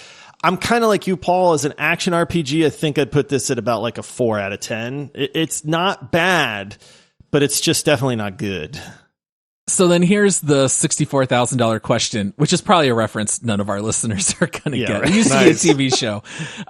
I'm kind of like you, Paul. As an action RPG, I think I'd put this at about like a 4 out of 10. It's not bad, but it's just definitely not good. So then here's the $64,000 question, which is probably a reference none of our listeners are going to get. Right. It used to be a TV show.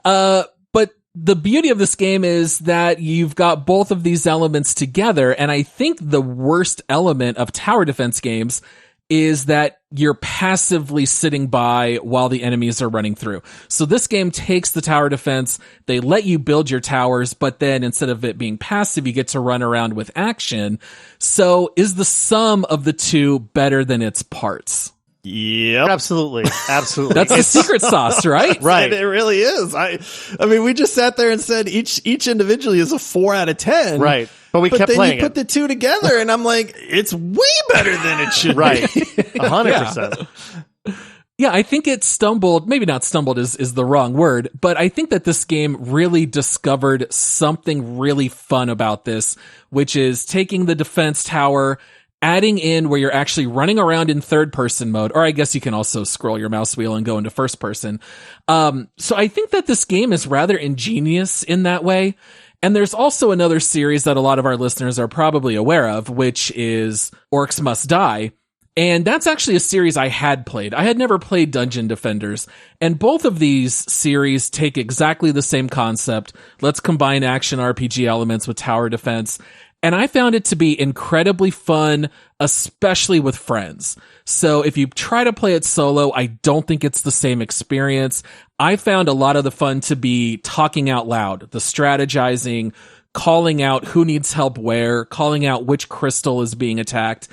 But the beauty of this game is that you've got both of these elements together. And I think the worst element of tower defense games is that you're passively sitting by while the enemies are running through. So this game takes the tower defense, they let you build your towers, but then instead of it being passive, you get to run around with action. So is the sum of the two better than its parts? Yep. Absolutely. That's the secret sauce, right? Right. It really is. I mean, we just sat there and said each individually is a 4 out of 10. Right. But kept then playing you put the two together, and I'm like, it's way better than it should right. be. 100%. Yeah, I think it stumbled, maybe not stumbled is the wrong word, but I think that this game really discovered something really fun about this, which is taking the defense tower, adding in where you're actually running around in third person mode, or I guess you can also scroll your mouse wheel and go into first person. So I think that this game is rather ingenious in that way. And there's also another series that a lot of our listeners are probably aware of, which is Orcs Must Die. And that's actually a series I had played. I had never played Dungeon Defenders. And both of these series take exactly the same concept. Let's combine action RPG elements with tower defense. And I found it to be incredibly fun, especially with friends. So if you try to play it solo, I don't think it's the same experience. I found a lot of the fun to be talking out loud, the strategizing, calling out who needs help where, calling out which crystal is being attacked.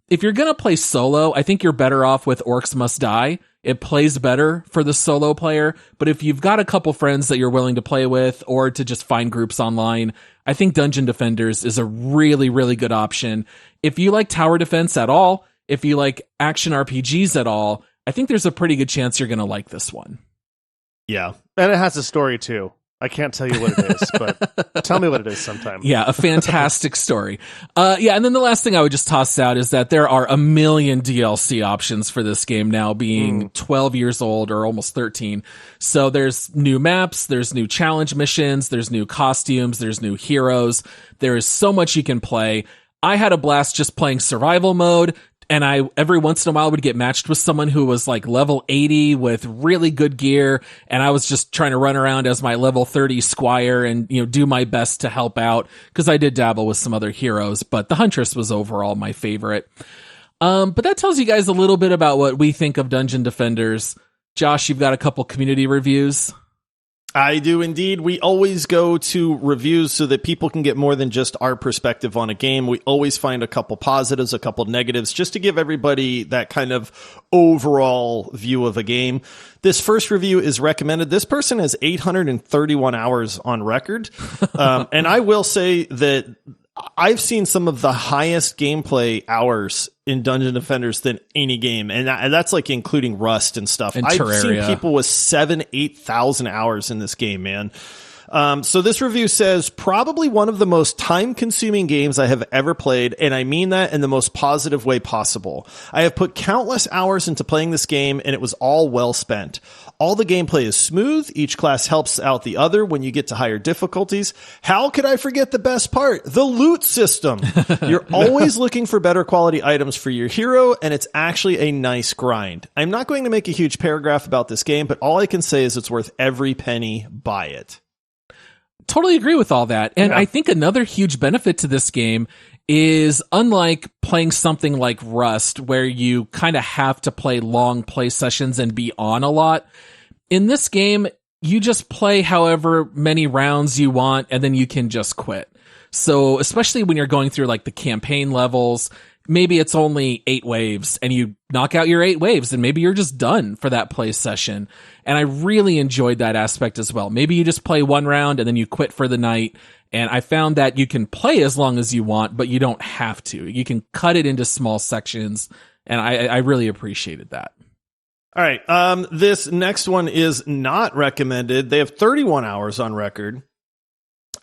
If you're going to play solo, I think you're better off with Orcs Must Die. It plays better for the solo player, but if you've got a couple friends that you're willing to play with or to just find groups online, I think Dungeon Defenders is a really, really good option. If you like tower defense at all, if you like action RPGs at all, I think there's a pretty good chance you're going to like this one. Yeah. And it has a story too. I can't tell you what it is, but tell me what it is sometime. Yeah, a fantastic story. And then the last thing I would just toss out is that there are a million DLC options for this game now, being 12 years old or almost 13. So there's new maps, there's new challenge missions, there's new costumes, there's new heroes. There is so much you can play. I had a blast just playing survival mode. And I, every once in a while, would get matched with someone who was like level 80 with really good gear. And I was just trying to run around as my level 30 squire and, do my best to help out. Cause I did dabble with some other heroes, but the Huntress was overall my favorite. But that tells you guys a little bit about what we think of Dungeon Defenders. Josh, you've got a couple community reviews. I do indeed. We always go to reviews so that people can get more than just our perspective on a game. We always find a couple positives, a couple negatives, just to give everybody that kind of overall view of a game. This first review is recommended. This person has 831 hours on record. And I will say that I've seen some of the highest gameplay hours in Dungeon Defenders than any game. And that's like including Rust and stuff. And I've Terraria. seen people with 8,000 hours in this game, man. So this review says, probably one of the most time-consuming games I have ever played, and I mean that in the most positive way possible. I have put countless hours into playing this game, and it was all well spent. All the gameplay is smooth. Each class helps out the other when you get to higher difficulties. How could I forget the best part? The loot system. You're always looking for better quality items for your hero, and it's actually a nice grind. I'm not going to make a huge paragraph about this game, but all I can say is it's worth every penny. Buy it. Totally agree with all that. And I think another huge benefit to this game is, unlike playing something like Rust, where you kind of have to play long play sessions and be on a lot, in this game, you just play however many rounds you want, and then you can just quit. So especially when you're going through like the campaign levels, maybe it's only 8 waves and you knock out your 8 waves and maybe you're just done for that play session. And I really enjoyed that aspect as well. Maybe you just play 1 round and then you quit for the night. And I found that you can play as long as you want, but you don't have to. You can cut it into small sections. And I really appreciated that. All right. This next one is not recommended. They have 31 hours on record.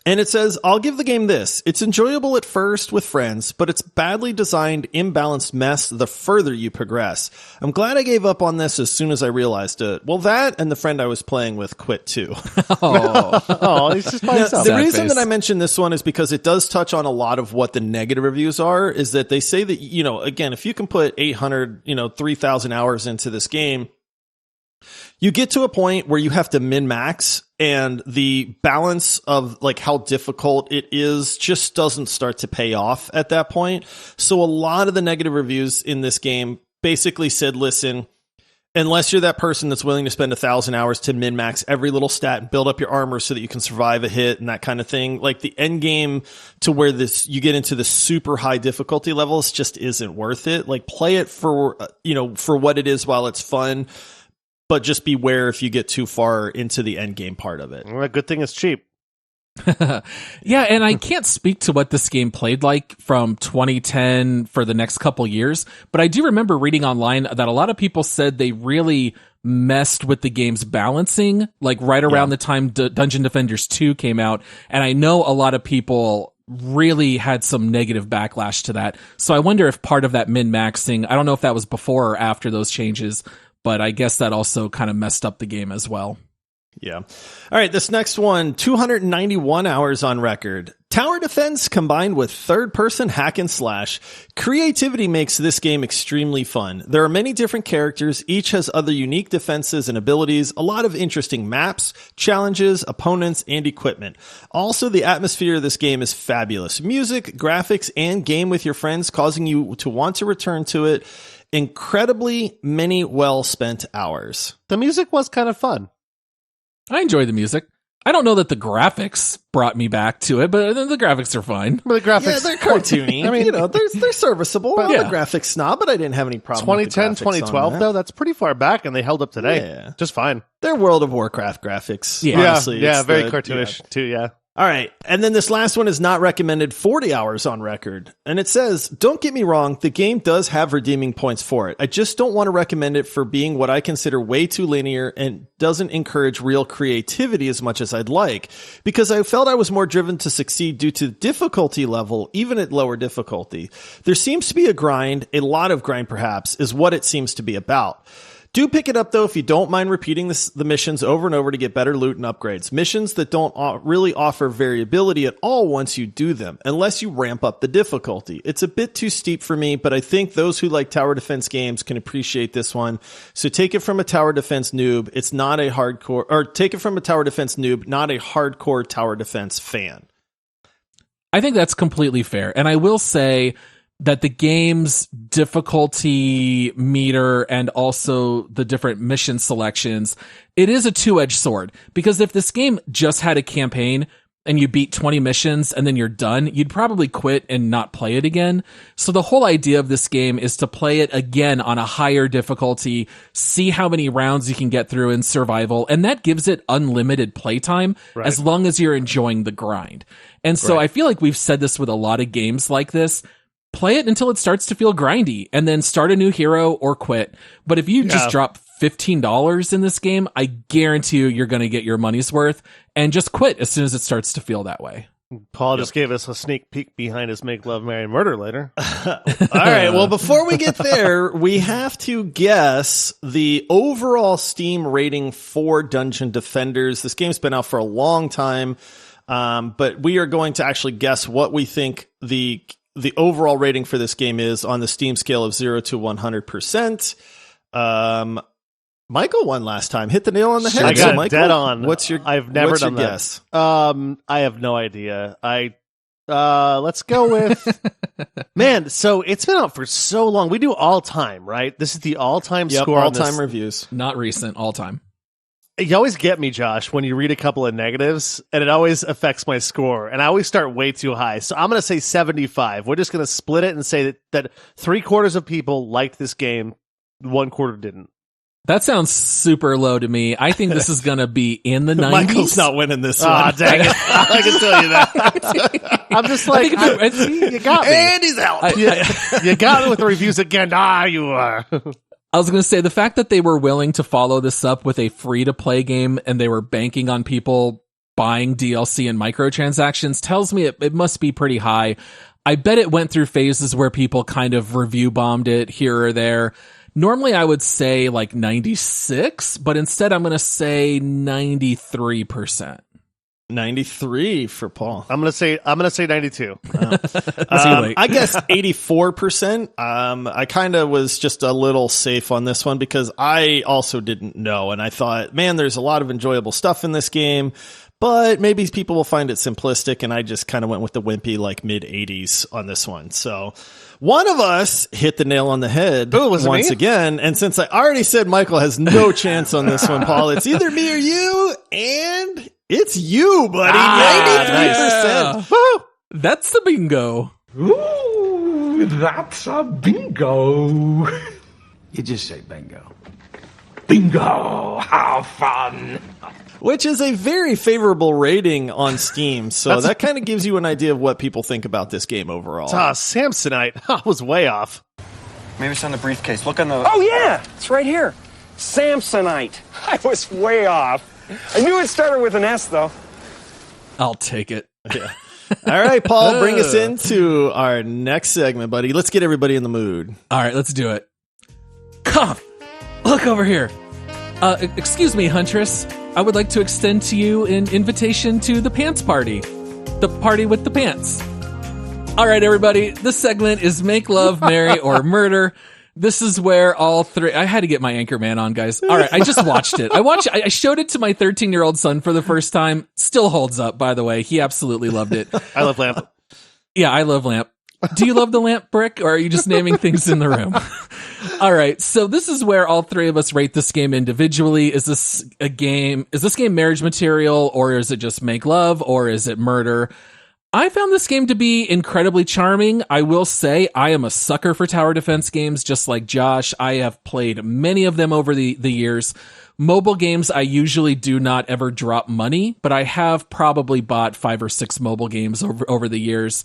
And it says, I'll give the game this. It's enjoyable at first with friends, but it's badly designed, imbalanced mess the further you progress. I'm glad I gave up on this as soon as I realized it. Well, that and the friend I was playing with quit too. Oh, he's just by himself. The reason that I mentioned this one is because it does touch on a lot of what the negative reviews are, is that they say that, again, if you can put 800, 3,000 hours into this game, you get to a point where you have to min-max, and the balance of like how difficult it is just doesn't start to pay off at that point. So a lot of the negative reviews in this game basically said, listen, unless you're that person that's willing to spend 1,000 hours to min-max every little stat and build up your armor so that you can survive a hit and that kind of thing, like the end game to where you get into the super high difficulty levels just isn't worth it. Like, play it for what it is while it's fun. But just beware if you get too far into the end game part of it. Well, good thing it's cheap. Yeah, and I can't speak to what this game played like from 2010 for the next couple years, but I do remember reading online that a lot of people said they really messed with the game's balancing, like right around the time Dungeon Defenders 2 came out, and I know a lot of people really had some negative backlash to that. So I wonder if part of that min-maxing, I don't know if that was before or after those changes, but I guess that also kind of messed up the game as well. Yeah. All right. This next one, 291 hours on record. Tower defense combined with third-person hack and slash. Creativity makes this game extremely fun. There are many different characters. Each has other unique defenses and abilities. A lot of interesting maps, challenges, opponents, and equipment. Also, the atmosphere of this game is fabulous. Music, graphics, and game with your friends causing you to want to return to it. Incredibly many well-spent hours. The music was kind of fun. I enjoy the music. I don't know that the graphics brought me back to it, but the graphics are fine. But the graphics, yeah, they're cartoony. I mean, they're serviceable. But I'm a graphics snob, but I didn't have any problem 2010, with the graphics 2012, though, that's pretty far back, and they held up today. Yeah. Just fine. They're World of Warcraft graphics. Yeah, honestly. Yeah, very cartoonish, too, yeah. All right. And then this last one is not recommended, 40 hours on record. And it says, don't get me wrong, the game does have redeeming points for it. I just don't want to recommend it for being what I consider way too linear and doesn't encourage real creativity as much as I'd like, because I felt I was more driven to succeed due to the difficulty level, even at lower difficulty. There seems to be a lot of grind perhaps, is what it seems to be about. Do pick it up, though, if you don't mind repeating the missions over and over to get better loot and upgrades. Missions that don't really offer variability at all once you do them, unless you ramp up the difficulty. It's a bit too steep for me, but I think those who like tower defense games can appreciate this one. So take it from a tower defense noob. It's not a hardcore, or take it from a tower defense noob, not a hardcore tower defense fan. I think that's completely fair. And I will say that the game's difficulty meter and also the different mission selections, it is a two-edged sword. Because if this game just had a campaign and you beat 20 missions and then you're done, you'd probably quit and not play it again. So the whole idea of this game is to play it again on a higher difficulty, see how many rounds you can get through in survival, and that gives it unlimited playtime as long as you're enjoying the grind. And so I feel like we've said this with a lot of games like this. Play it until it starts to feel grindy and then start a new hero or quit. But if you just drop $15 in this game, I guarantee you're going to get your money's worth and just quit as soon as it starts to feel that way. Paul just gave us a sneak peek behind his Make Love, Marry, Murder later. All right. Well, before we get there, we have to guess the overall Steam rating for Dungeon Defenders. This game's been out for a long time, but we are going to actually guess what we think the overall rating for this game is on the Steam scale of 0 to 100%. Michael won last time. Hit the nail on the head. I got Michael, dead on. I've never done that. Guess? I have no idea. Let's go with man. So it's been out for so long. We do all time, right? This is the all-time score. All time reviews, not recent. All time. You always get me, Josh, when you read a couple of negatives, and it always affects my score. And I always start way too high. So I'm going to say 75. We're just going to split it and say that 3/4 of people liked this game, 1/4 didn't. That sounds super low to me. I think this is going to be in the 90s. Michael's not winning this one. Ah, dang it. I can tell you that. I'm just like, you got me. And he's out. You got me with the reviews again. You are. I was going to say, the fact that they were willing to follow this up with a free-to-play game and they were banking on people buying DLC and microtransactions tells me it must be pretty high. I bet it went through phases where people kind of review bombed it here or there. Normally I would say like 96, but instead I'm going to say 93%. 93 for Paul. I'm gonna say 92. I guess 84%. I kind of was just a little safe on this one because I also didn't know, and I thought, man, there's a lot of enjoyable stuff in this game, but maybe people will find it simplistic, and I just kind of went with the wimpy like mid 80s on this one. So one of us hit the nail on the head once again, and since I already said Michael has no chance on this one, Paul, it's either me or you, and it's you, buddy. 93%. Woo! That's the bingo. Ooh, that's a bingo. You just say bingo. Bingo! How fun! Which is a very favorable rating on Steam, so that kind of gives you an idea of what people think about this game overall. Samsonite. I was way off. Maybe it's on the briefcase. Look on the... Oh, yeah! It's right here. Samsonite. I was way off. I knew it started with an S, though. I'll take it. Yeah. All right, Paul, bring us into our next segment, buddy. Let's get everybody in the mood. All right, let's do it. Come, look over here. Excuse me, Huntress. I would like to extend to you an invitation to the pants party. The party with the pants. All right, everybody. This segment is Make Love, Marry, or Murder. This is where all three... I had to get my Anchorman on, guys. All right, I just watched it. I showed it to my 13-year-old son for the first time. Still holds up, by the way. He absolutely loved it. I love Lamp. Yeah, I love Lamp. Do you love the lamp, Brick, or are you just naming things in the room? All right, so this is where all three of us rate this game individually. Is this game marriage material, or is it just make love, or is it murder? I found this game to be incredibly charming. I will say I am a sucker for tower defense games, just like Josh. I have played many of them over the years. Mobile games, I usually do not ever drop money, but I have probably bought 5 or 6 mobile games over the years.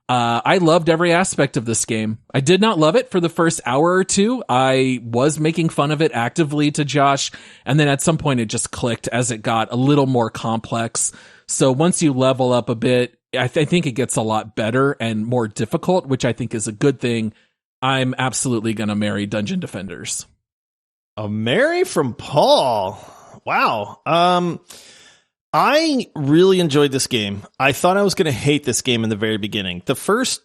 I loved every aspect of this game. I did not love it for the first hour or two. I was making fun of it actively to Josh, and then at some point it just clicked as it got a little more complex. So once you level up a bit, I think it gets a lot better and more difficult, which I think is a good thing. I'm absolutely going to marry Dungeon Defenders. A marry from Paul. Wow. I really enjoyed this game. I thought I was going to hate this game in the very beginning. The first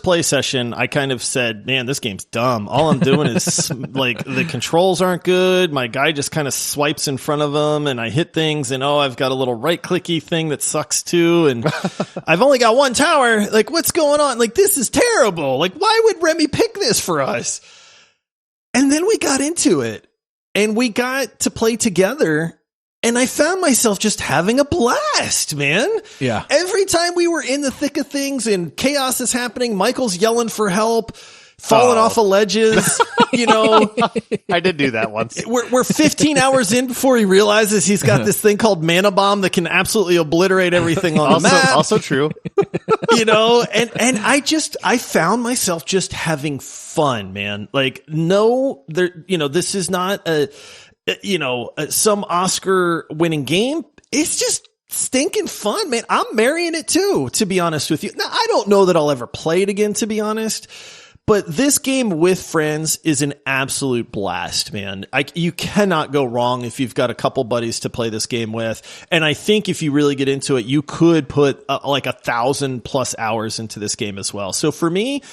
play session, I kind of said, man, this game's dumb. All I'm doing is like the controls aren't good. My guy just kind of swipes in front of him and I hit things and I've got a little right clicky thing that sucks too. And I've only got one tower. Like, what's going on? Like, this is terrible. Like, why would Remy pick this for us? And then we got into it and we got to play together. And I found myself just having a blast, man. Yeah. Every time we were in the thick of things and chaos is happening, Michael's yelling for help. falling off of ledges. I did do that once. We're 15 hours in before he realizes he's got this thing called mana bomb that can absolutely obliterate everything on the map. Also true. And I found myself just having fun, man. Like, no, this is not some Oscar winning game. It's just stinking fun, man. I'm marrying it too, to be honest with you. Now, I don't know that I'll ever play it again, to be honest. But this game with friends is an absolute blast, man. You cannot go wrong if you've got a couple buddies to play this game with. And I think if you really get into it, you could put like 1,000+ hours into this game as well. So for me,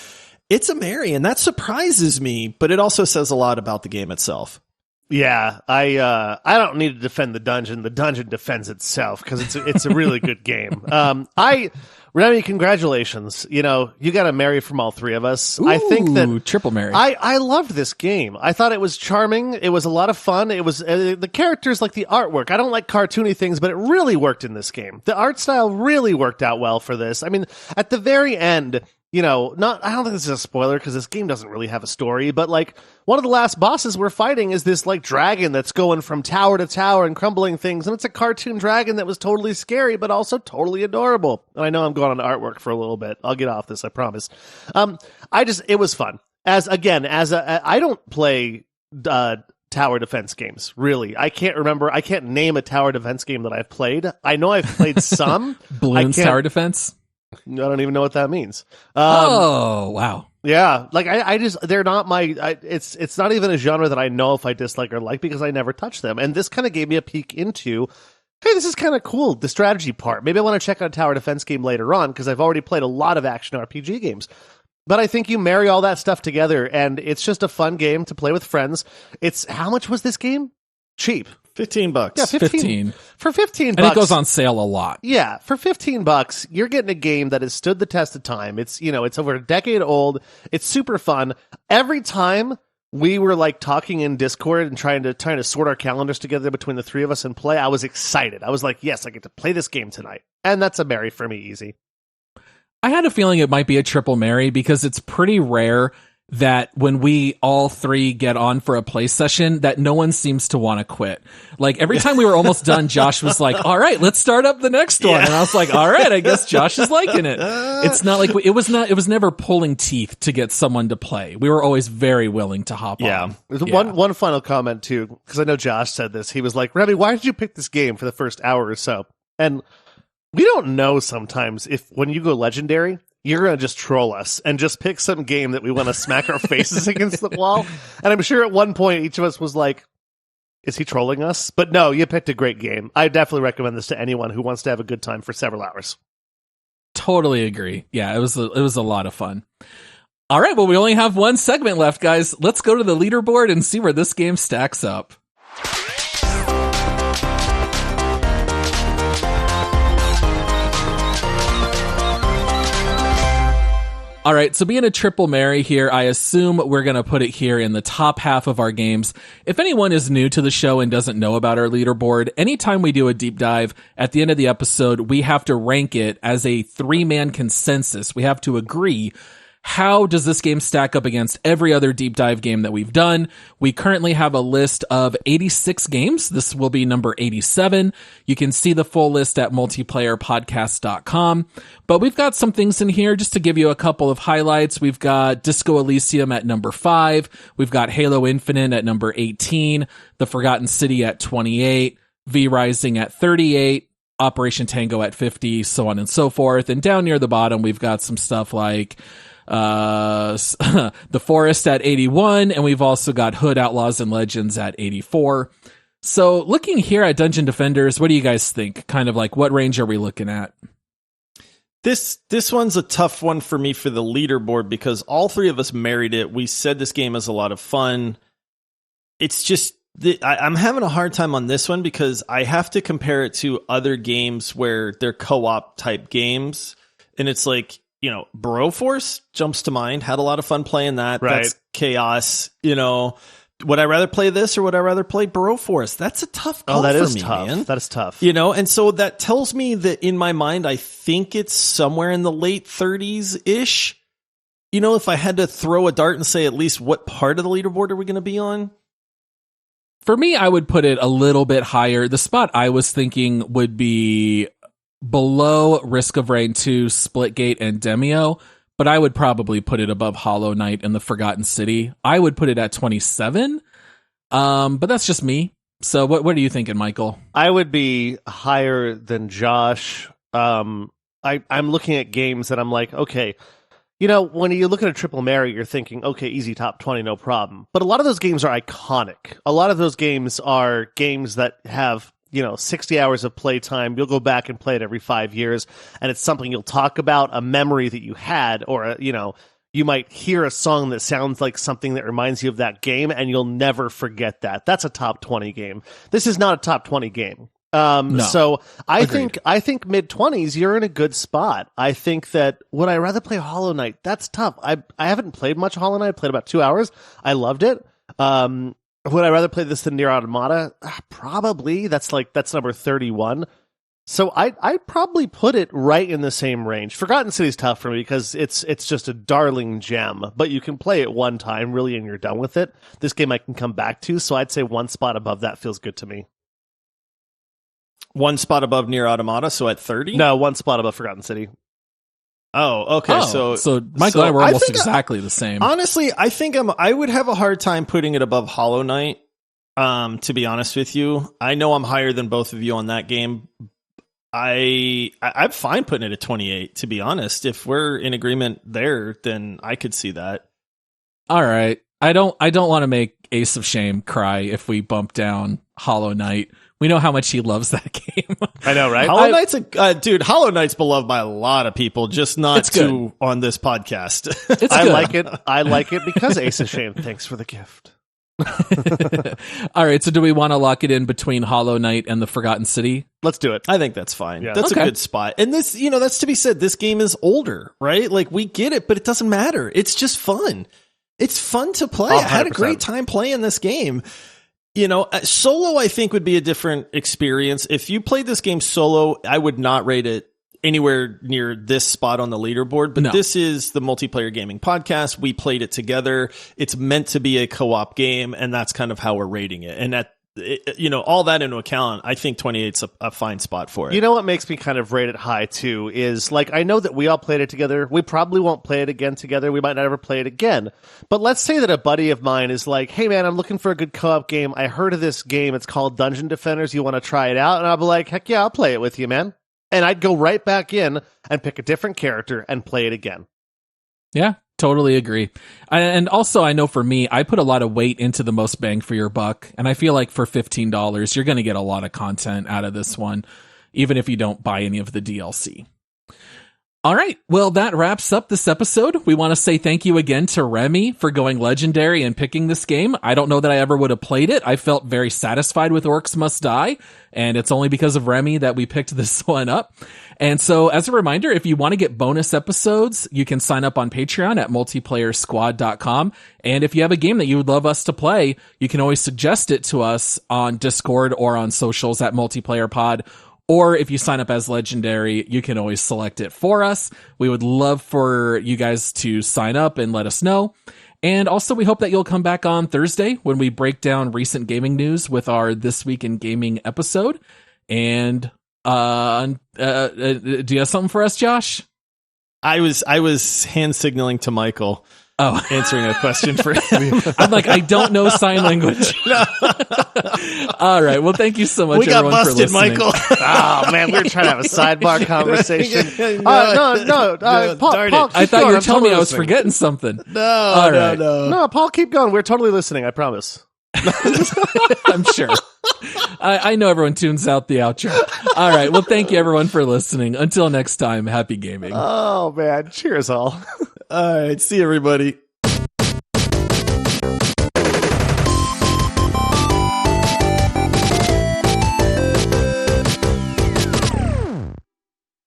it's a marry, and that surprises me, but it also says a lot about the game itself. Yeah, I don't need to defend the dungeon. The dungeon defends itself because it's a really good game. Remy, congratulations. You got a marry from all three of us. Ooh, I think that triple marry. I loved this game. I thought it was charming. It was a lot of fun. It was the characters, like the artwork. I don't like cartoony things, but it really worked in this game. The art style really worked out well for this. I mean, at the very end, I don't think this is a spoiler because this game doesn't really have a story, but like one of the last bosses we're fighting is this like dragon that's going from tower to tower and crumbling things. And it's a cartoon dragon that was totally scary, but also totally adorable. And I know I'm going on to artwork for a little bit. I'll get off this, I promise. It was fun. I don't play, tower defense games, really. I can't name a tower defense game that I've played. I know I've played some. Bloons Tower Defense? I don't even know what that means. Wow. Yeah, like they're not it's not even a genre that I know if I dislike or like because I never touch them. And this kind of gave me a peek into, hey, this is kind of cool, the strategy part. Maybe I want to check out a tower defense game later on because I've already played a lot of action RPG games. But I think you marry all that stuff together and it's just a fun game to play with friends. How much was this game? Cheap. $15. Yeah, 15. For $15. And it goes on sale a lot. Yeah, for $15, you're getting a game that has stood the test of time. It's over a decade old. It's super fun. Every time we were like talking in Discord and trying to sort our calendars together between the three of us and play, I was excited. I was like, yes, I get to play this game tonight. And that's a marry for me, easy. I had a feeling it might be a triple marry because it's pretty rare that when we all three get on for a play session that no one seems to want to quit. Like every time we were almost done, Josh was like, all right, let's start up the next one. And I was like, all right, I guess Josh is liking it. It's not like it was never pulling teeth to get someone to play. We were always very willing to hop on. There's one final comment too, because I know Josh said this. He was like, Remy, why did you pick this game for the first hour or so? And we don't know sometimes if when you go legendary, you're going to just troll us and just pick some game that we want to smack our faces against the wall. And I'm sure at one point each of us was like, is he trolling us? But no, you picked a great game. I definitely recommend this to anyone who wants to have a good time for several hours. Totally agree. Yeah, it was a lot of fun. All right, well, we only have one segment left, guys. Let's go to the leaderboard and see where this game stacks up. All right, so being a triple marry here, I assume we're going to put it here in the top half of our games. If anyone is new to the show and doesn't know about our leaderboard, anytime we do a deep dive, at the end of the episode, we have to rank it as a 3-man consensus. We have to agree, how does this game stack up against every other deep dive game that we've done? We currently have a list of 86 games. This will be number 87. You can see the full list at multiplayerpodcast.com. But we've got some things in here just to give you a couple of highlights. We've got Disco Elysium at number 5. We've got Halo Infinite at number 18. The Forgotten City at 28. V Rising at 38. Operation Tango at 50, so on and so forth. And down near the bottom, we've got some stuff like The Forest at 81, and we've also got Hood Outlaws and Legends at 84. So looking here at Dungeon Defenders, what do you guys think? Kind of like, what range are we looking at? This one's a tough one for me for the leaderboard because all three of us married it. We said this game is a lot of fun. It's just I'm having a hard time on this one because I have to compare it to other games where they're co-op type games, and it's like, Broforce jumps to mind. Had a lot of fun playing that. Right. That's chaos. Would I rather play this or would I rather play Broforce? That's a tough call that for is me, tough. man. That is tough. And so that tells me that in my mind, I think it's somewhere in the late 30s-ish. if I had to throw a dart and say at least what part of the leaderboard are we going to be on? For me, I would put it a little bit higher. The spot I was thinking would be below Risk of Rain 2, Splitgate, and Demio, but I would probably put it above Hollow Knight and the Forgotten City. I would put it at 27, but that's just me. So what are you thinking, Michael? I would be higher than Josh. I'm looking at games that I'm like, okay, when you look at a Triple Mary, you're thinking, okay, easy top 20, no problem. But a lot of those games are iconic. A lot of those games are games that have 60 hours of playtime. You'll go back and play it every 5 years, and it's something you'll talk about, a memory that you had, or, you might hear a song that sounds like something that reminds you of that game, and you'll never forget that. That's a top 20 game. This is not a top 20 game. No. So I Agreed. think mid-20s, you're in a good spot. I think that would I rather play Hollow Knight? That's tough. I haven't played much Hollow Knight. I played about 2 hours. I loved it. Would I rather play this than Nier Automata? Probably. That's number 31. So I'd probably put it right in the same range. Forgotten City's tough for me because it's just a darling gem, but you can play it one time really and you're done with it. This game I can come back to, so I'd say one spot above that feels good to me. One spot above Nier Automata, so at 30? No, one spot above Forgotten City. Oh, okay. So Michael and I were almost exactly the same. Honestly, I think I would have a hard time putting it above Hollow Knight. To be honest with you, I know I'm higher than both of you on that game. I'm fine putting it at 28. To be honest, if we're in agreement there, then I could see that. All right. I don't want to make Ace of Shame cry if we bump down Hollow Knight. We know how much he loves that game. I know, right? Hollow Knight's dude. Hollow Knight's beloved by a lot of people, just not on this podcast. I like it. I like it because Ace of Shame. Thanks for the gift. All right. So do we want to lock it in between Hollow Knight and the Forgotten City? Let's do it. I think that's fine. Yeah. That's Okay. a good spot. And this, that's to be said. This game is older, right? Like we get it, but it doesn't matter. It's just fun. It's fun to play. 100%. I had a great time playing this game. Solo, I think, would be a different experience. If you played this game solo, I would not rate it anywhere near this spot on the leaderboard. But This is the Multiplayer Gaming Podcast. We played it together. It's meant to be a co-op game, and that's kind of how we're rating it. And all that into account, I think 28's a fine spot for it. You know what makes me kind of rate it high, too, is, I know that we all played it together. We probably won't play it again together. We might not ever play it again. But let's say that a buddy of mine is like, hey, man, I'm looking for a good co-op game. I heard of this game. It's called Dungeon Defenders. You want to try it out? And I'll be like, heck yeah, I'll play it with you, man. And I'd go right back in and pick a different character and play it again. Yeah, totally agree. And also, I know for me, I put a lot of weight into the most bang for your buck. And I feel like for $15, you're going to get a lot of content out of this one, even if you don't buy any of the DLC. All right. Well, that wraps up this episode. We want to say thank you again to Remy for going legendary and picking this game. I don't know that I ever would have played it. I felt very satisfied with Orcs Must Die, and it's only because of Remy that we picked this one up. And so as a reminder, if you want to get bonus episodes, you can sign up on Patreon at multiplayersquad.com. And if you have a game that you would love us to play, you can always suggest it to us on Discord or on socials at multiplayerpod. Or if you sign up as legendary, you can always select it for us. We would love for you guys to sign up and let us know. And also, we hope that you'll come back on Thursday when we break down recent gaming news with our This Week in Gaming episode. And do you have something for us, Josh? I was hand signaling to Michael. Oh, answering a question for him. I'm like, I don't know sign language. All right. Well, thank you so much, we got everyone, busted, for listening. Michael. Oh, man, we were trying to have a sidebar conversation. No, Paul, I thought you were telling me I was listening. forgetting something. No. No, Paul, keep going. We're totally listening, I promise. I'm sure. I know everyone tunes out the outro. All right. Well, thank you, everyone, for listening. Until next time, happy gaming. Oh, man. Cheers, all. All right. See you, everybody.